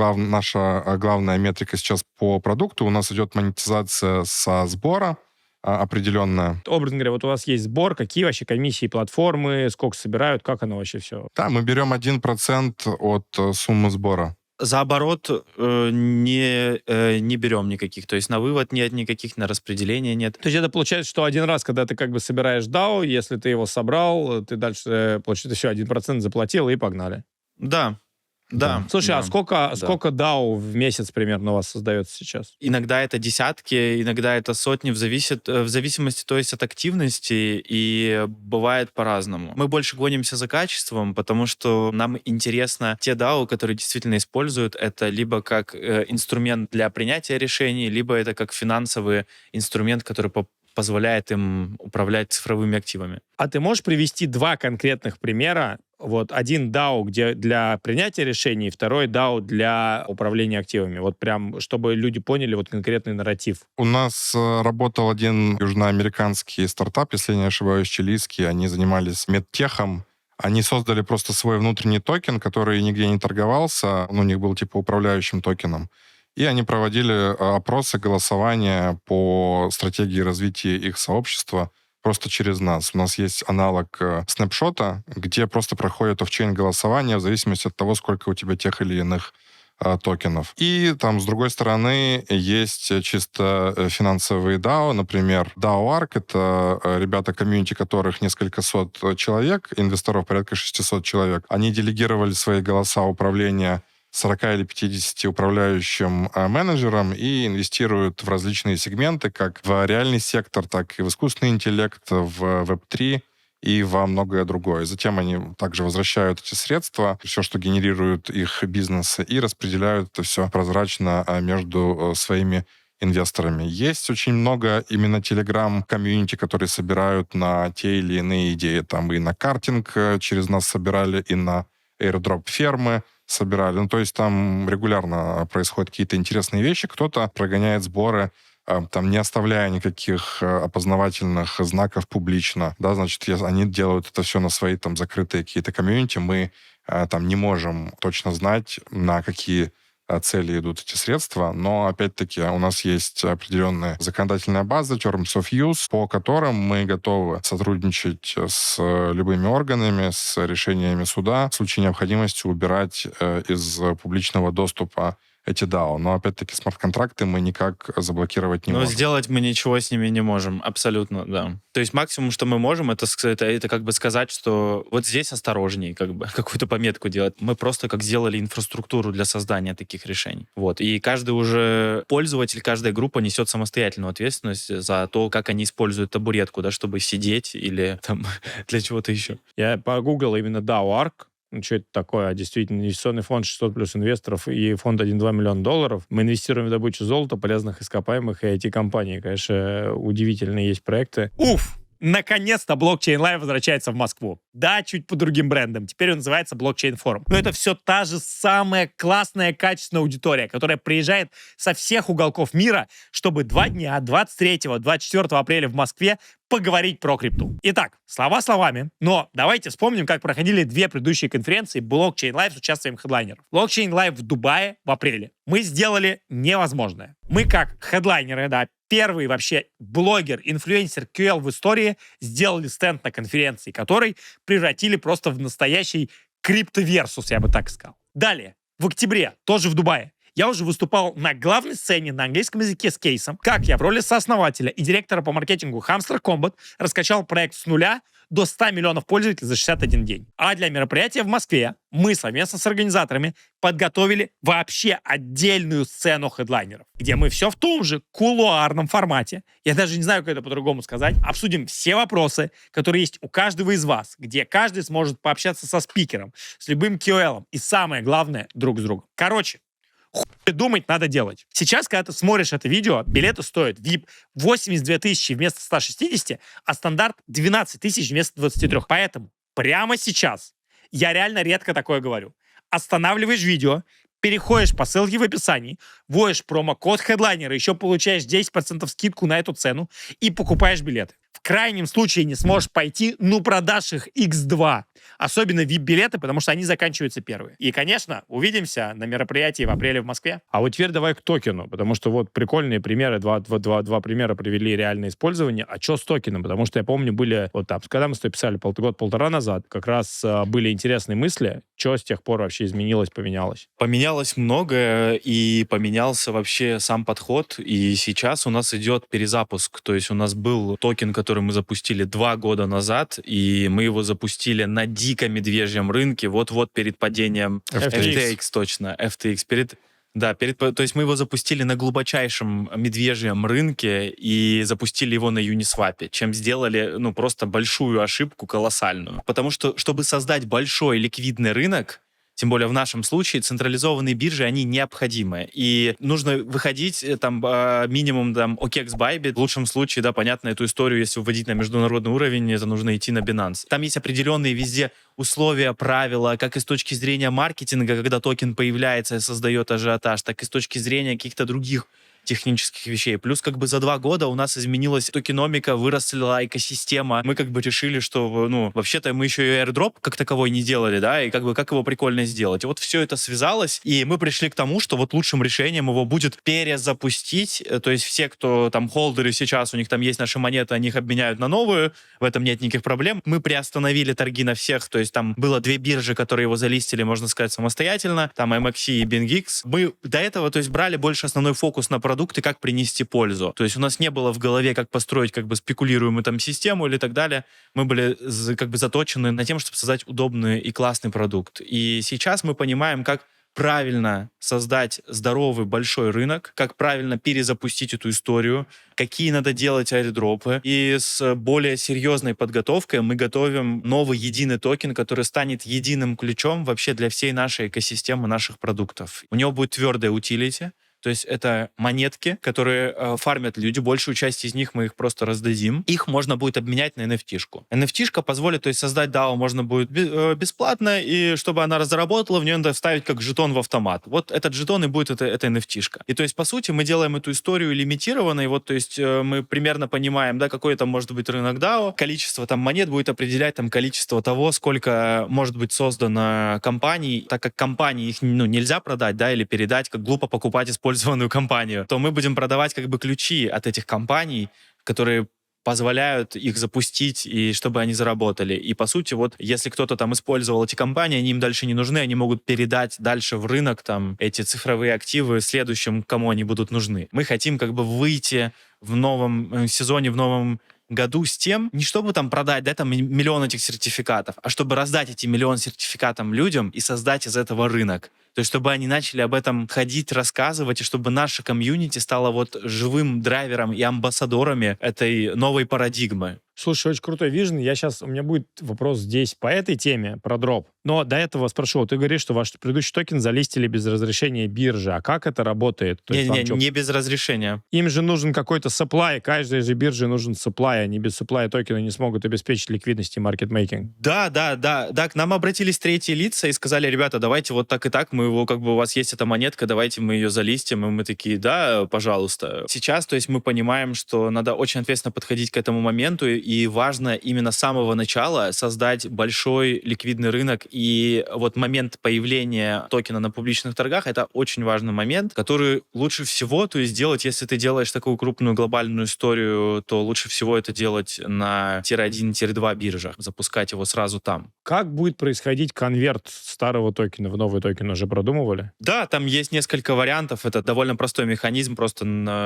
главная метрика сейчас по продукту. У нас идет монетизация со сбора определенная. Образно говоря, вот у вас есть сбор, какие вообще комиссии, платформы, сколько собирают, как оно вообще все? Да, мы берем 1% от суммы сбора. За оборот не берем никаких. То есть на вывод нет никаких, на распределение нет. То есть это получается, что один раз, когда ты как бы собираешь DAO, если ты его собрал, ты дальше, получается, все, 1% заплатил и погнали. Да. Да. Слушай, да, а сколько DAO в месяц примерно у вас создается сейчас? Иногда это десятки, иногда это сотни, в зависимости, то есть, от активности, и бывает по-разному. Мы больше гонимся за качеством, потому что нам интересно те DAO, которые действительно используют это либо как инструмент для принятия решений, либо это как финансовый инструмент, который позволяет им управлять цифровыми активами. А ты можешь привести два конкретных примера? Вот один DAO, где для принятия решений, второй DAO для управления активами. Вот прям, чтобы люди поняли вот конкретный нарратив. У нас работал один южноамериканский стартап, если я не ошибаюсь, чилийский. Они занимались медтехом. Они создали просто свой внутренний токен, который нигде не торговался. Он у них был типа управляющим токеном. И они проводили опросы, голосования по стратегии развития их сообщества просто через нас. У нас есть аналог снапшота, где просто проходит офчейн голосование в зависимости от того, сколько у тебя тех или иных токенов. И там, с другой стороны, есть чисто финансовые DAO, например, DAO-ARK, это ребята, комьюнити которых несколько сот человек, инвесторов порядка 600 человек. Они делегировали свои голоса управления 40 или 50 управляющим менеджерам и инвестируют в различные сегменты, как в реальный сектор, так и в искусственный интеллект, в Web3 и во многое другое. Затем они также возвращают эти средства, все, что генерирует их бизнесы, и распределяют это все прозрачно между своими инвесторами. Есть очень много именно телеграм-комьюнити, которые собирают на те или иные идеи. Там и на картинг через нас собирали, и на airdrop фермы собирали. Ну, то есть там регулярно происходят какие-то интересные вещи. Кто-то прогоняет сборы, там, не оставляя никаких опознавательных знаков публично. Да, значит, они делают это все на свои там закрытые какие-то комьюнити. Мы там не можем точно знать, на какие цели идут эти средства, но, опять-таки, у нас есть определенная законодательная база, Terms of Use, по которым мы готовы сотрудничать с любыми органами, с решениями суда, в случае необходимости убирать из публичного доступа эти DAO. Но, опять-таки, смарт-контракты мы никак заблокировать не можем. Но сделать мы ничего с ними не можем, абсолютно, да. То есть максимум, что мы можем, это как бы сказать, что вот здесь осторожней, как бы какую-то пометку делать. Мы просто как сделали инфраструктуру для создания таких решений. Вот. И каждый уже пользователь, каждая группа несет самостоятельную ответственность за то, как они используют табуретку, да, чтобы сидеть или там для чего-то еще. Я погуглил именно DAO-ARK. Что это такое? Действительно, инвестиционный фонд 600 плюс инвесторов и фонд 1,2 миллиона долларов. Мы инвестируем в добычу золота, полезных ископаемых и IT-компаний. Конечно, удивительные есть проекты. Уф! Наконец-то Blockchain Live возвращается в Москву. Да, чуть по другим брендам. Теперь он называется Blockchain Forum. Но это все та же самая классная, качественная аудитория, которая приезжает со всех уголков мира, чтобы 2 дня, 23-24 апреля в Москве, поговорить про крипту. Итак, слова словами, но давайте вспомним, как проходили две предыдущие конференции Blockchain Live с участием хедлайнеров. Blockchain Live в Дубае в апреле. Мы сделали невозможное. Мы как хедлайнеры, да, первый вообще блогер, инфлюенсер QL в истории, сделали стенд на конференции, который превратили просто в настоящий криптоверсус, я бы так сказал. Далее, в октябре, тоже в Дубае, Я уже выступал на главной сцене на английском языке с кейсом, как я в роли сооснователя и директора по маркетингу Hamster Combat раскачал проект с нуля до 100 миллионов пользователей за 61 день. А для мероприятия в Москве мы совместно с организаторами подготовили вообще отдельную сцену хедлайнеров, где мы все в том же кулуарном формате, я даже не знаю, как это по-другому сказать, обсудим все вопросы, которые есть у каждого из вас, где каждый сможет пообщаться со спикером, с любым QL и самое главное, друг с другом. Короче, думать надо делать. Сейчас, когда ты смотришь это видео, билеты стоят VIP 82 тысячи вместо 160, а стандарт 12 тысяч вместо 23. Поэтому прямо сейчас, я реально редко такое говорю, останавливаешь видео, переходишь по ссылке в описании, вводишь промокод Headliner, еще получаешь 10% скидку на эту цену и покупаешь билеты. В крайнем случае не сможешь пойти, ну продашь их x2. Особенно VIP-билеты, потому что они заканчиваются первые. И, конечно, увидимся на мероприятии в апреле в Москве. А вот теперь давай к токену, потому что вот прикольные примеры, два примера привели реальное использование. А что с токеном? Потому что я помню, были вот там, когда мы с тобой писали год-полтора назад, как раз были интересные мысли. Что с тех пор вообще изменилось, поменялось? Поменялось многое, и поменялся вообще сам подход. И сейчас у нас идет перезапуск. То есть у нас был токен, который мы запустили 2 года назад, и мы его запустили на дико медвежьем рынке, вот-вот перед падением FTX, точно, FTX. То есть мы его запустили на глубочайшем медвежьем рынке и запустили его на Uniswap, чем сделали, ну, просто большую ошибку, колоссальную. Потому что, чтобы создать большой ликвидный рынок, тем более в нашем случае, централизованные биржи, они необходимы. И нужно выходить там минимум там OKEX, Bybit. В лучшем случае, да, понятно, эту историю, если вводить на международный уровень, это нужно идти на Binance. Там есть определенные везде условия, правила, как и с точки зрения маркетинга, когда токен появляется и создает ажиотаж, так и с точки зрения каких-то других технических вещей. Плюс как бы за 2 года у нас изменилась токеномика, выросла экосистема. Мы как бы решили, что, ну, вообще-то мы еще и airdrop как таковой не делали, да, и как бы как его прикольно сделать. И вот все это связалось, и мы пришли к тому, что вот лучшим решением его будет перезапустить. То есть все, кто там холдеры сейчас, у них там есть наши монеты, они их обменяют на новую, в этом нет никаких проблем. Мы приостановили торги на всех, то есть там было 2 биржи, которые его залистили, можно сказать, самостоятельно, там MXC и BingX. Мы до этого, то есть, брали больше основной фокус на продукты, как принести пользу. То есть у нас не было в голове, как построить как бы спекулируемую там систему или так далее. Мы были как бы заточены на тем, чтобы создать удобный и классный продукт. И сейчас мы понимаем, как правильно создать здоровый большой рынок, как правильно перезапустить эту историю, какие надо делать аирдропы. И с более серьезной подготовкой мы готовим новый единый токен, который станет единым ключом вообще для всей нашей экосистемы наших продуктов. У него будет твердая утилити. То есть это монетки, которые фармят люди. Большую часть из них мы их просто раздадим. Их можно будет обменять на NFT-шку. NFT-шка позволит, то есть создать DAO можно будет бесплатно, и чтобы она разработала, в нее надо вставить как жетон в автомат. Вот этот жетон и будет эта NFT-шка. И то есть, по сути, мы делаем эту историю лимитированной. Вот, то есть мы примерно понимаем, да, какой там может быть рынок DAO. Количество там монет будет определять там количество того, сколько может быть создано компаний. Так как компании их, ну, нельзя продать, да, или передать, как глупо покупать использованную компанию, то мы будем продавать как бы ключи от этих компаний, которые позволяют их запустить, и чтобы они заработали. И, по сути, вот, если кто-то там использовал эти компании, они им дальше не нужны, они могут передать дальше в рынок там эти цифровые активы следующим, кому они будут нужны. Мы хотим как бы выйти в новом сезоне, в новом году с тем, не чтобы там продать, да, там 1 миллион этих сертификатов, а чтобы раздать эти 1 миллион сертификатов людям и создать из этого рынок. То есть, чтобы они начали об этом ходить, рассказывать, и чтобы наша комьюнити стала вот живым драйвером и амбассадорами этой новой парадигмы. Слушай, очень крутой вижн. У меня будет вопрос здесь по этой теме, про дроп. Но до этого спрошу. Ты говоришь, что ваш предыдущий токен залистили без разрешения биржи. А как это работает? Не без разрешения. Им же нужен какой-то supply. Каждой же бирже нужен supply. Они без supply токена не смогут обеспечить ликвидность и маркетмейкинг. Да. К нам обратились третьи лица и сказали: ребята, давайте вот так и так, мы его, как бы, у вас есть эта монетка, давайте мы ее залистим. И мы такие: да, пожалуйста. Сейчас, то есть, мы понимаем, что надо очень ответственно подходить к этому моменту, и важно именно с самого начала создать большой ликвидный рынок. И вот момент появления токена на публичных торгах — это очень важный момент, который лучше всего, то есть делать, если ты делаешь такую крупную глобальную историю, то лучше всего это делать на тир-1, тир-2 биржах, запускать его сразу там. Как будет происходить конверт старого токена в новый токен? Уже продумывали? Да, там есть несколько вариантов. Это довольно простой механизм. Просто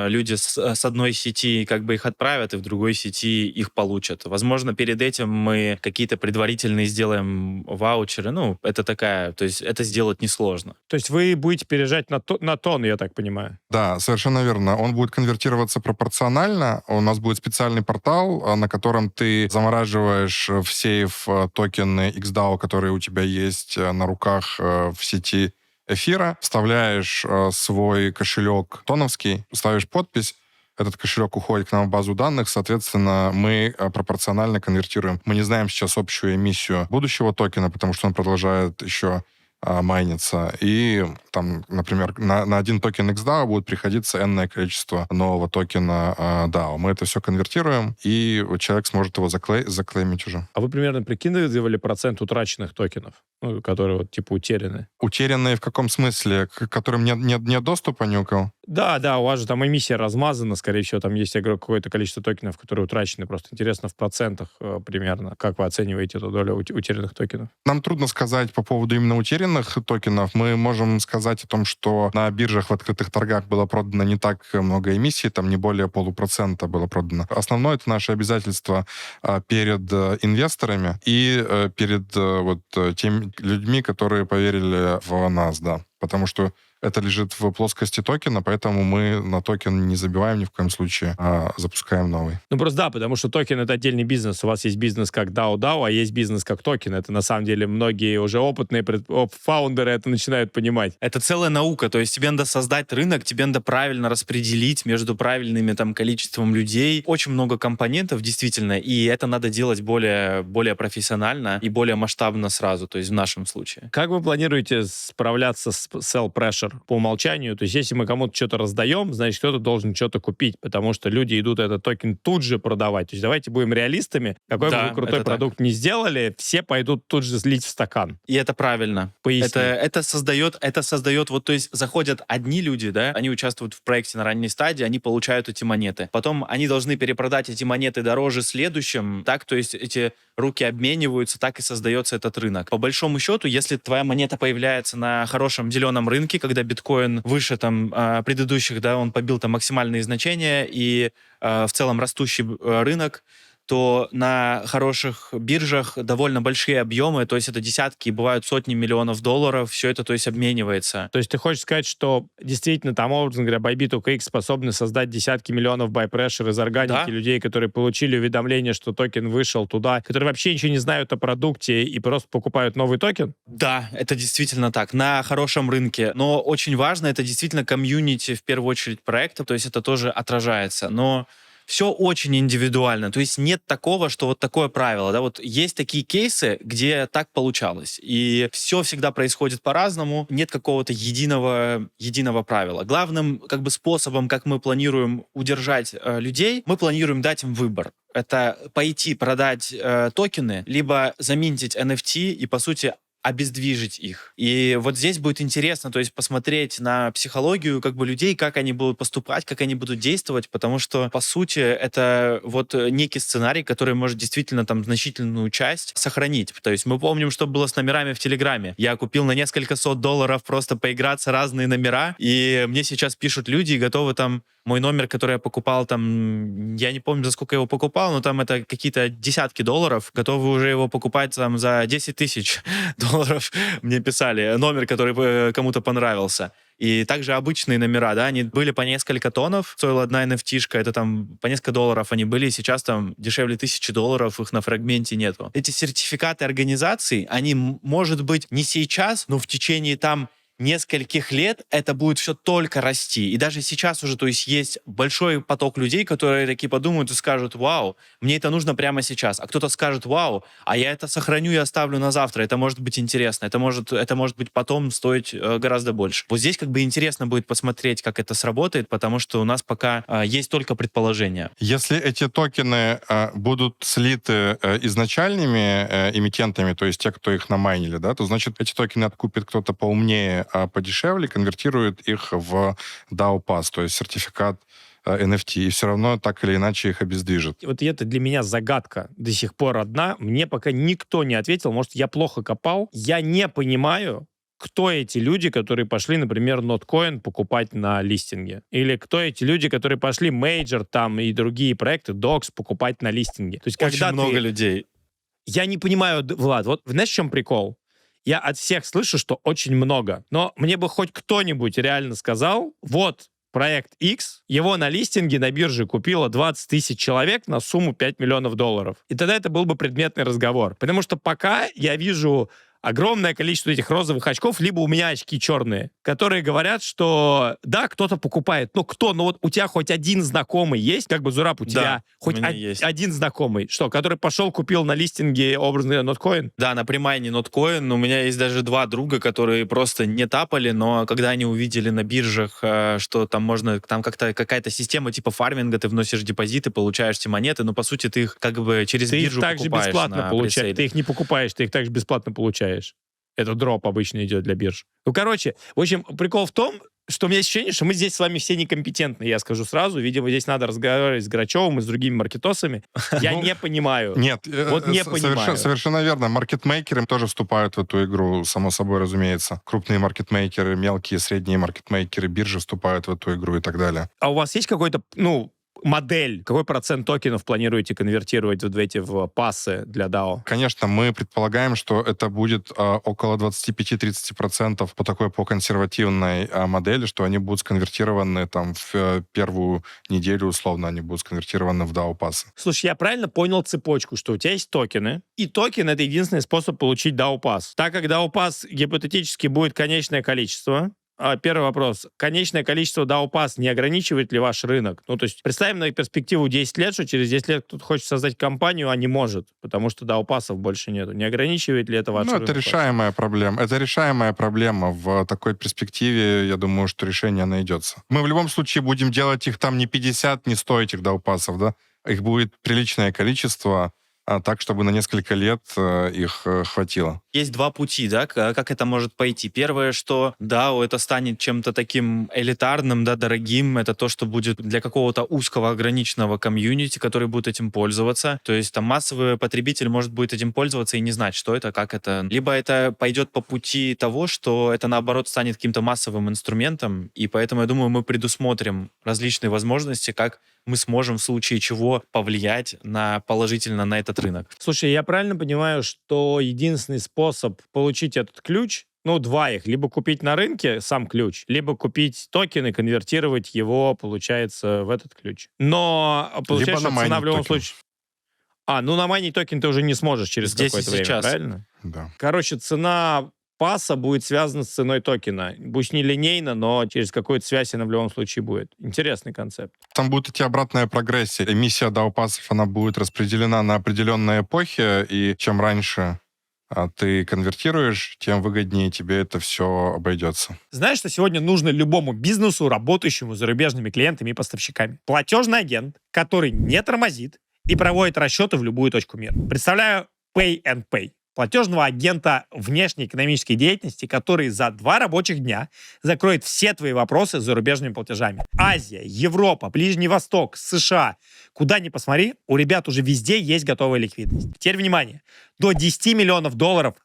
люди с одной сети как бы их отправят, и в другой сети их получат. Возможно, перед этим мы какие-то предварительные сделаем ваучеры. Ну, это такая... То есть это сделать несложно. То есть вы будете переезжать на тон, я так понимаю? Да, совершенно верно. Он будет конвертироваться пропорционально. У нас будет специальный портал, на котором ты замораживаешь в сейф токены XDAO, которые у тебя есть на руках в сети эфира, вставляешь свой кошелек тоновский, ставишь подпись, этот кошелек уходит к нам в базу данных, соответственно, мы пропорционально конвертируем. Мы не знаем сейчас общую эмиссию будущего токена, потому что он продолжает еще майнится. И там, например, на один токен XDAO будет приходиться энное количество нового токена DAO. Мы это все конвертируем, и человек сможет его заклеймить уже. А вы примерно прикидывали процент утраченных токенов, ну, которые вот типа утеряны? Утерянные в каком смысле? К которым нет доступа ни у кого? Да, у вас же там эмиссия размазана, скорее всего, там есть какое-то количество токенов, которые утрачены. Просто интересно в процентах примерно. Как вы оцениваете эту долю утерянных токенов? Нам трудно сказать по поводу именно утерянных токенов. Мы можем сказать о том, что на биржах в открытых торгах было продано не так много эмиссий, там не более 0,5% было продано. Основное — это наши обязательства перед инвесторами и перед вот теми людьми, которые поверили в нас, да. Потому что это лежит в плоскости токена, поэтому мы на токен не забиваем ни в коем случае, а запускаем новый. Ну, просто да, потому что токен — это отдельный бизнес. У вас есть бизнес как DAO, а есть бизнес как токен. Это, на самом деле, многие уже опытные фаундеры это начинают понимать. Это целая наука. То есть тебе надо создать рынок, тебе надо правильно распределить между правильными там количеством людей. Очень много компонентов, действительно, и это надо делать более профессионально и более масштабно сразу, то есть в нашем случае. Как вы планируете справляться с sell pressure по умолчанию? То есть если мы кому-то что-то раздаем, значит, кто-то должен что-то купить, потому что люди идут этот токен тут же продавать. То есть давайте будем реалистами. Какой бы вы крутой продукт не сделали, все пойдут тут же слить в стакан. И это правильно. Поясни. Это создает, вот, то есть заходят одни люди, да, они участвуют в проекте на ранней стадии, они получают эти монеты. Потом они должны перепродать эти монеты дороже следующим, так, то есть эти руки обмениваются, так и создается этот рынок. По большому счету, если твоя монета появляется на хорошем зеленом рынке, когда биткоин выше там предыдущих, да, он побил там максимальные значения, и в целом растущий рынок, то на хороших биржах довольно большие объемы, то есть это десятки, бывают сотни миллионов долларов, все это, то есть, обменивается. То есть ты хочешь сказать, что действительно там, образно говоря, Bybit OKX способны создать десятки миллионов buy pressure из органики людей, которые получили уведомление, что токен вышел туда, которые вообще ничего не знают о продукте и просто покупают новый токен? Да, это действительно так, на хорошем рынке. Но очень важно, это действительно комьюнити, в первую очередь, проекта, то есть это тоже отражается. Но все очень индивидуально. То есть нет такого, что вот такое правило. Да? Вот есть такие кейсы, где так получалось. И все всегда происходит по-разному. Нет какого-то единого правила. Главным как бы способом, как мы планируем удержать людей, мы планируем дать им выбор. Это пойти продать токены, либо заминтить NFT и, по сути, обездвижить их. И вот здесь будет интересно, то есть посмотреть на психологию как бы людей, как они будут поступать, как они будут действовать, потому что, по сути, это вот некий сценарий, который может действительно там значительную часть сохранить. То есть мы помним, что было с номерами в Телеграме. Я купил на несколько сот долларов просто поиграться разные номера, и мне сейчас пишут люди и готовы там мой номер, который я покупал там, я не помню, за сколько я его покупал, но там это какие-то десятки долларов, готовы уже его покупать там за 10 тысяч долларов. Мне писали номер, который кому-то понравился. И также обычные номера, да, они были по несколько тонов, стоила одна NFT-шка, это там по несколько долларов они были, и сейчас там дешевле $1000, их на фрагменте нету. Эти сертификаты организаций, они, может быть, не сейчас, но в течение там нескольких лет это будет все только расти. И даже сейчас уже, то есть большой поток людей, которые такие подумают и скажут: вау, мне это нужно прямо сейчас. А кто-то скажет: вау, а я это сохраню и оставлю на завтра. Это может быть интересно. Это может быть потом стоить гораздо больше. Вот здесь как бы интересно будет посмотреть, как это сработает, потому что у нас пока есть только предположения. Если эти токены будут слиты изначальными эмитентами, то есть те, кто их намайнили, да, то значит эти токены откупит кто-то поумнее, подешевле, конвертирует их в DAO Pass, то есть сертификат NFT, и все равно так или иначе их обездвижит. Вот это для меня загадка до сих пор одна. Мне пока никто не ответил. Может, я плохо копал. Я не понимаю, кто эти люди, которые пошли, например, Notcoin покупать на листинге. Или кто эти люди, которые пошли Major там и другие проекты, Docs покупать на листинге. То есть, Очень когда много людей. Я не понимаю, Влад, вот знаешь, в чем прикол? Я от всех слышу, что очень много. Но мне бы хоть кто-нибудь реально сказал: вот проект X, его на листинге на бирже купило 20 тысяч человек на сумму $5 миллионов. И тогда это был бы предметный разговор. Потому что пока я вижу огромное количество этих розовых очков, либо у меня очки черные, которые говорят, что да, кто-то покупает. Ну, кто? Ну, вот у тебя хоть один знакомый есть, как бы, Зураб, у тебя хоть есть. один знакомый, что, который пошел, купил на листинге образный Notcoin? Да, на примайне Notcoin. У меня есть даже 2 друга, которые просто не тапали, но когда они увидели на биржах, что там можно, там как-то какая-то система типа фарминга, ты вносишь депозиты, получаешь эти монеты, но по сути ты их как бы через Ты их биржу также покупаешь бесплатно на получаешь. пресейле. Ты их не покупаешь, ты их также бесплатно получаешь. Это дроп обычно идет для бирж. Ну, короче, в общем, прикол в том, что у меня есть ощущение, что мы здесь с вами все некомпетентны, я скажу сразу. Видимо, здесь надо разговаривать с Грачевым и с другими маркетосами. Я не понимаю. Нет, Вот не понимаю. Совершенно верно. Маркетмейкеры тоже вступают в эту игру, само собой разумеется. Крупные маркетмейкеры, мелкие, средние маркетмейкеры, биржи вступают в эту игру и так далее. А у вас есть какой-то, модель? Какой процент токенов планируете конвертировать вот в эти пассы для DAO? Конечно, мы предполагаем, что это будет около 25-30% по консервативной модели, что они будут сконвертированы там в первую неделю, условно, они будут сконвертированы в DAO-пассы. Слушай, я правильно понял цепочку, что у тебя есть токены, и токен — это единственный способ получить DAO-пасс. Так как DAO-пасс гипотетически будет конечное количество, первый вопрос. Конечное количество DAO-пасс не ограничивает ли ваш рынок? Ну, то есть представим на перспективу 10 лет, что через 10 лет кто-то хочет создать компанию, а не может, потому что DAO-пассов больше нету. Не ограничивает ли это ваш рынок? Это решаемая проблема. Это решаемая проблема. В такой перспективе, я думаю, что решение найдется. Мы в любом случае будем делать их там не 50, не 100 этих DAO-пассов, да? Их будет приличное количество, так, чтобы на несколько лет их хватило. Есть 2 пути, да, как это может пойти. Первое, что DAO это станет чем-то таким элитарным, да, дорогим. Это то, что будет для какого-то узкого ограниченного комьюнити, который будет этим пользоваться. То есть там массовый потребитель может будет этим пользоваться и не знать, что это, как это. Либо это пойдет по пути того, что это, наоборот, станет каким-то массовым инструментом. И поэтому, я думаю, мы предусмотрим различные возможности, как мы сможем в случае чего повлиять положительно на этот рынок. Слушай, я правильно понимаю, что единственный способ получить этот ключ, 2 их, либо купить на рынке сам ключ, либо купить токен и конвертировать его, получается, в этот ключ. Но получается, что цена в любом случае... на майнинг токен ты уже не сможешь через Здесь какое-то и время, сейчас. правильно? Да. Короче, цена пасса будет связана с ценой токена. Пусть не линейно, но через какую-то связь она в любом случае будет. Интересный концепт. Там будет идти обратная прогрессия. Эмиссия DAO-пассов, она будет распределена на определенные эпохи, и чем раньше ты конвертируешь, тем выгоднее тебе это все обойдется. Знаешь, что сегодня нужно любому бизнесу, работающему с зарубежными клиентами и поставщиками? Платежный агент, который не тормозит и проводит расчеты в любую точку мира. Представляю Pay and Pay. Платежного агента внешней экономической деятельности, который за 2 рабочих дня закроет все твои вопросы с зарубежными платежами. Азия, Европа, Ближний Восток, США. Куда ни посмотри, у ребят уже везде есть готовая ликвидность. Теперь внимание. До $10 миллионов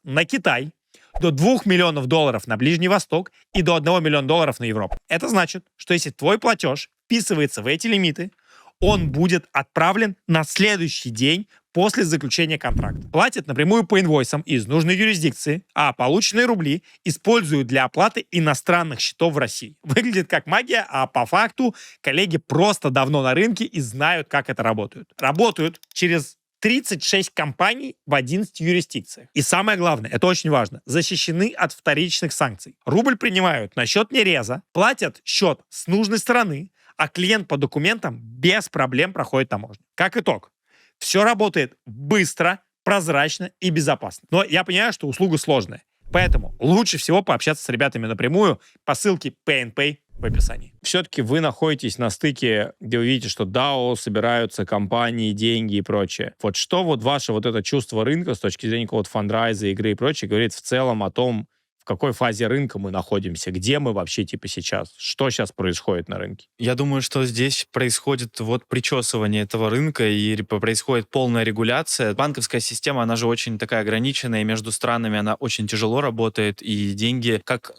на Китай, до $2 миллионов на Ближний Восток и до $1 миллиона на Европу. Это значит, что если твой платеж вписывается в эти лимиты, он будет отправлен на следующий день после заключения контракта. Платят напрямую по инвойсам из нужной юрисдикции, а полученные рубли используют для оплаты иностранных счетов в России. Выглядит как магия, а по факту коллеги просто давно на рынке и знают, как это работает. Работают через 36 компаний в 11 юрисдикциях. И самое главное, это очень важно, защищены от вторичных санкций. Рубль принимают на счет нереза, платят счет с нужной стороны, а клиент по документам без проблем проходит таможню. Как итог, все работает быстро, прозрачно и безопасно. Но я понимаю, что услуга сложная. Поэтому лучше всего пообщаться с ребятами напрямую по ссылке PayNPay в описании. Все-таки вы находитесь на стыке, где вы видите, что DAO, собираются компании, деньги и прочее. Вот что вот ваше вот это чувство рынка с точки зрения какого-то фандрайза, игры и прочее говорит в целом о том, в какой фазе рынка мы находимся, где мы вообще типа сейчас, что сейчас происходит на рынке? Я думаю, что здесь происходит вот причесывание этого рынка и происходит полная регуляция. Банковская система, она же очень такая ограниченная, и между странами она очень тяжело работает, и деньги, как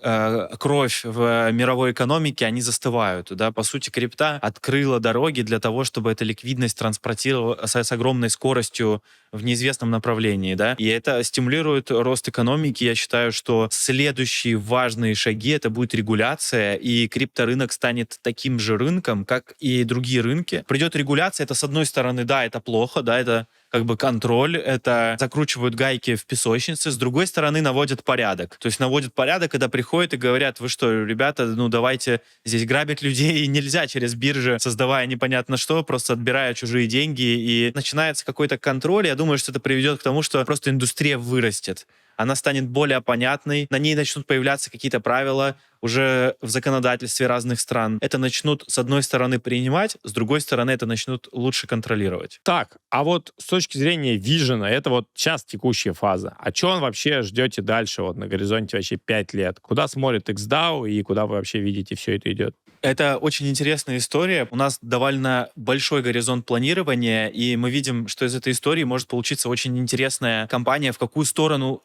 кровь в мировой экономике, они застывают. Да? По сути, крипта открыла дороги для того, чтобы эта ликвидность транспортировала с огромной скоростью в неизвестном направлении. Да? И это стимулирует рост экономики. Я считаю, что следующие важные шаги — это будет регуляция, и крипторынок станет таким же рынком, как и другие рынки. Придет регуляция, это, с одной стороны, да, это плохо, да, это как бы контроль, это закручивают гайки в песочнице, с другой стороны, наводят порядок. То есть наводят порядок, когда приходят и говорят: вы что, ребята, ну давайте, здесь грабить людей нельзя через биржи, создавая непонятно что, просто отбирая чужие деньги, и начинается какой-то контроль. Я думаю, что это приведет к тому, что просто индустрия вырастет. Она станет более понятной, на ней начнут появляться какие-то правила уже в законодательстве разных стран. Это начнут, с одной стороны, принимать, с другой стороны, это начнут лучше контролировать. Так, а вот с точки зрения вижена, это вот сейчас текущая фаза. А что вообще ждете дальше, вот на горизонте вообще 5 лет? Куда смотрит XDAO и куда вы вообще видите все это идет? Это очень интересная история. У нас довольно большой горизонт планирования, и мы видим, что из этой истории может получиться очень интересная компания. В какую сторону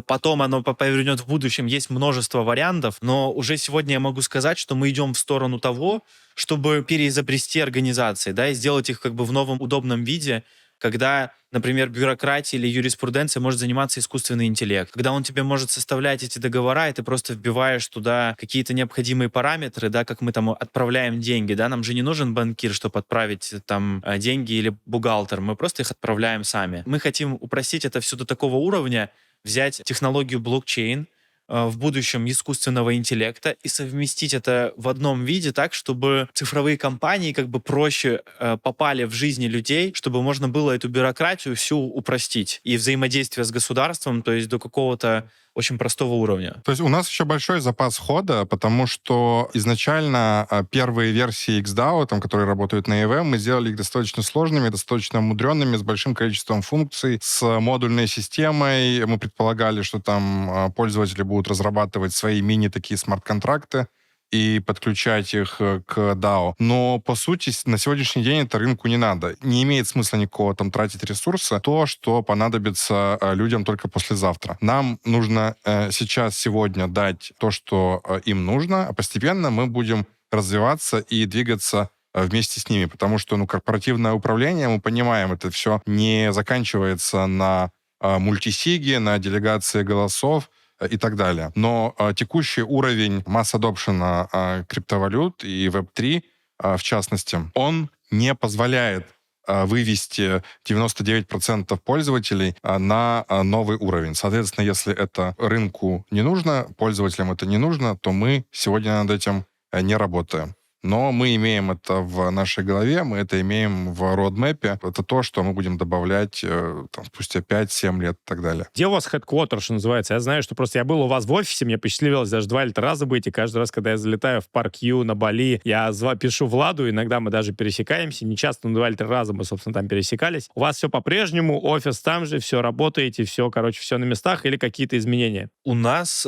потом оно повернет в будущем, есть множество вариантов, но уже сегодня я могу сказать, что мы идем в сторону того, чтобы переизобрести организации, да, и сделать их как бы в новом удобном виде, когда, например, бюрократия или юриспруденция может заниматься искусственный интеллект. Когда он тебе может составлять эти договора, и ты просто вбиваешь туда какие-то необходимые параметры, да, как мы там отправляем деньги, да, нам же не нужен банкир, чтобы отправить там деньги, или бухгалтер, мы просто их отправляем сами. Мы хотим упростить это все до такого уровня, взять технологию блокчейн, в будущем искусственного интеллекта, и совместить это в одном виде так, чтобы цифровые компании как бы проще попали в жизни людей, чтобы можно было эту бюрократию всю упростить и взаимодействие с государством, то есть до какого-то очень простого уровня. То есть у нас еще большой запас хода, потому что изначально первые версии XDAO, там, которые работают на EVM, мы сделали их достаточно сложными, достаточно мудренными, с большим количеством функций, с модульной системой. Мы предполагали, что там пользователи будут разрабатывать свои мини-такие смарт-контракты и подключать их к DAO. Но, по сути, на сегодняшний день это рынку не надо. Не имеет смысла никакого там тратить ресурса. То, что понадобится людям только послезавтра. Нам нужно сейчас, сегодня дать то, что им нужно, а постепенно мы будем развиваться и двигаться вместе с ними. Потому что, корпоративное управление, мы понимаем, это все не заканчивается на мультисиге, на делегации голосов и так далее. Но текущий уровень масс-адопшена криптовалют и Web3, в частности, он не позволяет вывести 99% пользователей на новый уровень. Соответственно, если это рынку не нужно, пользователям это не нужно, то мы сегодня над этим не работаем. Но мы имеем это в нашей голове, мы это имеем в родмэпе. Это то, что мы будем добавлять там, спустя 5-7 лет и так далее. Где у вас headquarter, что называется? Я знаю, что просто я был у вас в офисе, мне посчастливилось даже 2 или 3 раза быть, и каждый раз, когда я залетаю в Парк Ю на Бали, я пишу Владу, иногда мы даже пересекаемся, не часто, но 2 или 3 раза мы, собственно, там пересекались. У вас все по-прежнему, офис там же, все работаете, все, все на местах, или какие-то изменения? У нас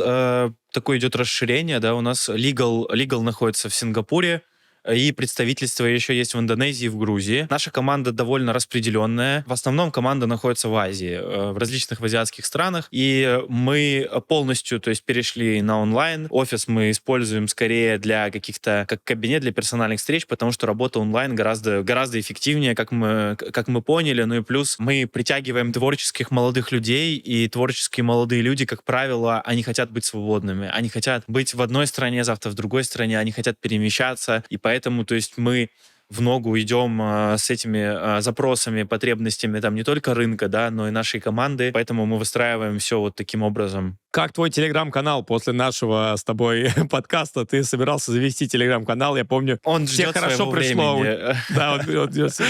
такое идет расширение, да, у нас legal находится в Сингапуре, и представительство еще есть в Индонезии и в Грузии. Наша команда довольно распределенная. В основном команда находится в Азии, в различных азиатских странах. И мы полностью, то есть, перешли на онлайн. Офис мы используем скорее для каких-то, как кабинет для персональных встреч, потому что работа онлайн гораздо эффективнее, как мы поняли. Ну и плюс мы притягиваем творческих молодых людей, и творческие молодые люди, как правило, они хотят быть свободными. Они хотят быть в одной стране, завтра в другой стране, они хотят перемещаться. И поэтому, то есть, мы в ногу идем с этими запросами, потребностями там не только рынка, да, но и нашей команды. Поэтому мы выстраиваем все вот таким образом. Как твой телеграм-канал после нашего с тобой подкаста? Ты собирался завести телеграм-канал, я помню. Он тебе ждет хорошо своего пришло. времени. Да, он ждет. То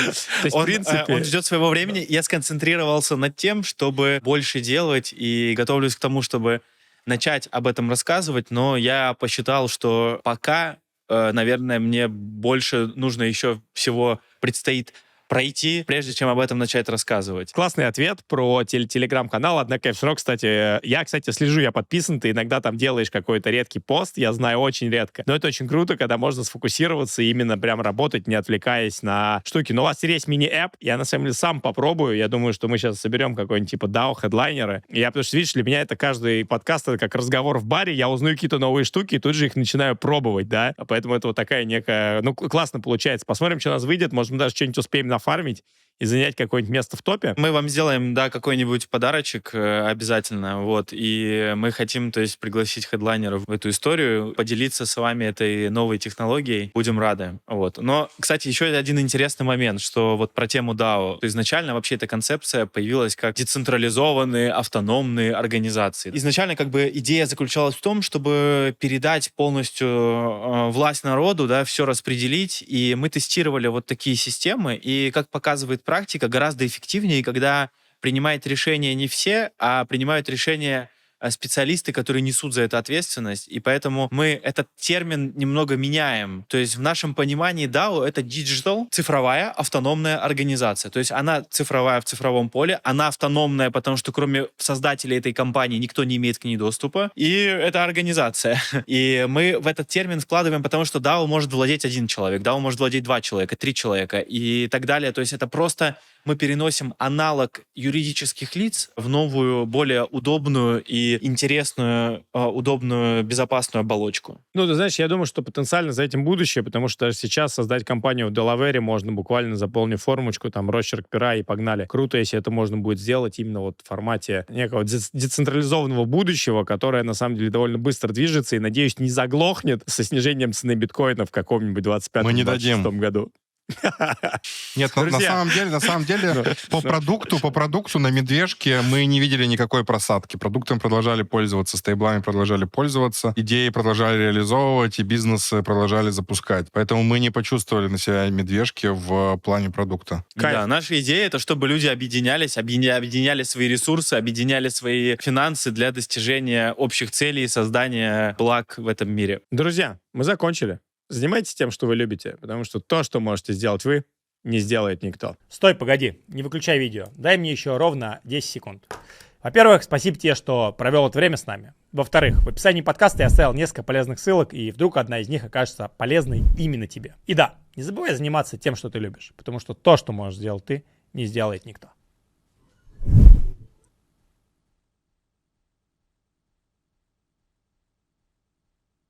есть, в принципе... Он ждет своего времени. Я сконцентрировался над тем, чтобы больше делать, и готовлюсь к тому, чтобы начать об этом рассказывать, но я посчитал, что пока, наверное, мне больше нужно еще всего предстоит пройти, прежде чем об этом начать рассказывать. Классный ответ про телеграм-канал, однако все равно, кстати, я слежу, я подписан, ты иногда там делаешь какой-то редкий пост, я знаю, очень редко, но это очень круто, когда можно сфокусироваться и именно прям работать, не отвлекаясь на штуки. Но у вас есть мини-эп, я на самом деле сам попробую, я думаю, что мы сейчас соберем какой-нибудь типа DAO-хедлайнеры, потому что, видишь, для меня это каждый подкаст, это как разговор в баре, я узнаю какие-то новые штуки и тут же их начинаю пробовать, да, поэтому это вот такая некая, классно получается. Посмотрим, что у нас выйдет, может, мы даже что-нибудь успеем нафармить и занять какое-нибудь место в топе. Мы вам сделаем, да, какой-нибудь подарочек обязательно, вот, и мы хотим, то есть, пригласить хедлайнеров в эту историю, поделиться с вами этой новой технологией, будем рады, вот. Но, кстати, еще один интересный момент, что вот про тему DAO, то изначально вообще эта концепция появилась как децентрализованные, автономные организации. Изначально как бы идея заключалась в том, чтобы передать полностью власть народу, да, все распределить, и мы тестировали вот такие системы, и, как показывает практика, гораздо эффективнее, когда принимают решения не все, а принимают решения специалисты, которые несут за это ответственность, и поэтому мы этот термин немного меняем. То есть в нашем понимании DAO — это digital, цифровая автономная организация. То есть она цифровая в цифровом поле, она автономная, потому что кроме создателей этой компании никто не имеет к ней доступа, и это организация. И мы в этот термин вкладываем, потому что DAO может владеть один человек, DAO может владеть 2 человека, 3 человека и так далее. То есть это просто мы переносим аналог юридических лиц в новую, более удобную и интересную, удобную, безопасную оболочку. Ну, ты знаешь, я думаю, что потенциально за этим будущее, потому что даже сейчас создать компанию в Делавере можно буквально заполнив формочку, там, росчерк пера и погнали. Круто, если это можно будет сделать именно вот в формате некого децентрализованного будущего, которое, на самом деле, довольно быстро движется и, надеюсь, не заглохнет со снижением цены биткоина в каком-нибудь 25-26 году. Нет, на самом деле, по продукту на медвежке мы не видели никакой просадки. Продуктом продолжали пользоваться, стейблами продолжали пользоваться, идеи продолжали реализовывать, и бизнесы продолжали запускать. Поэтому мы не почувствовали на себя медвежки в плане продукта. Да, наша идея — это чтобы люди объединялись, объединяли свои ресурсы, объединяли свои финансы для достижения общих целей и создания благ в этом мире. Друзья, мы закончили. Занимайтесь тем, что вы любите, потому что то, что можете сделать вы, не сделает никто. Стой, погоди, не выключай видео. Дай мне еще ровно 10 секунд. Во-первых, спасибо тебе, что провел это время с нами. Во-вторых, в описании подкаста я оставил несколько полезных ссылок, и вдруг одна из них окажется полезной именно тебе. И да, не забывай заниматься тем, что ты любишь, потому что то, что можешь сделать ты, не сделает никто.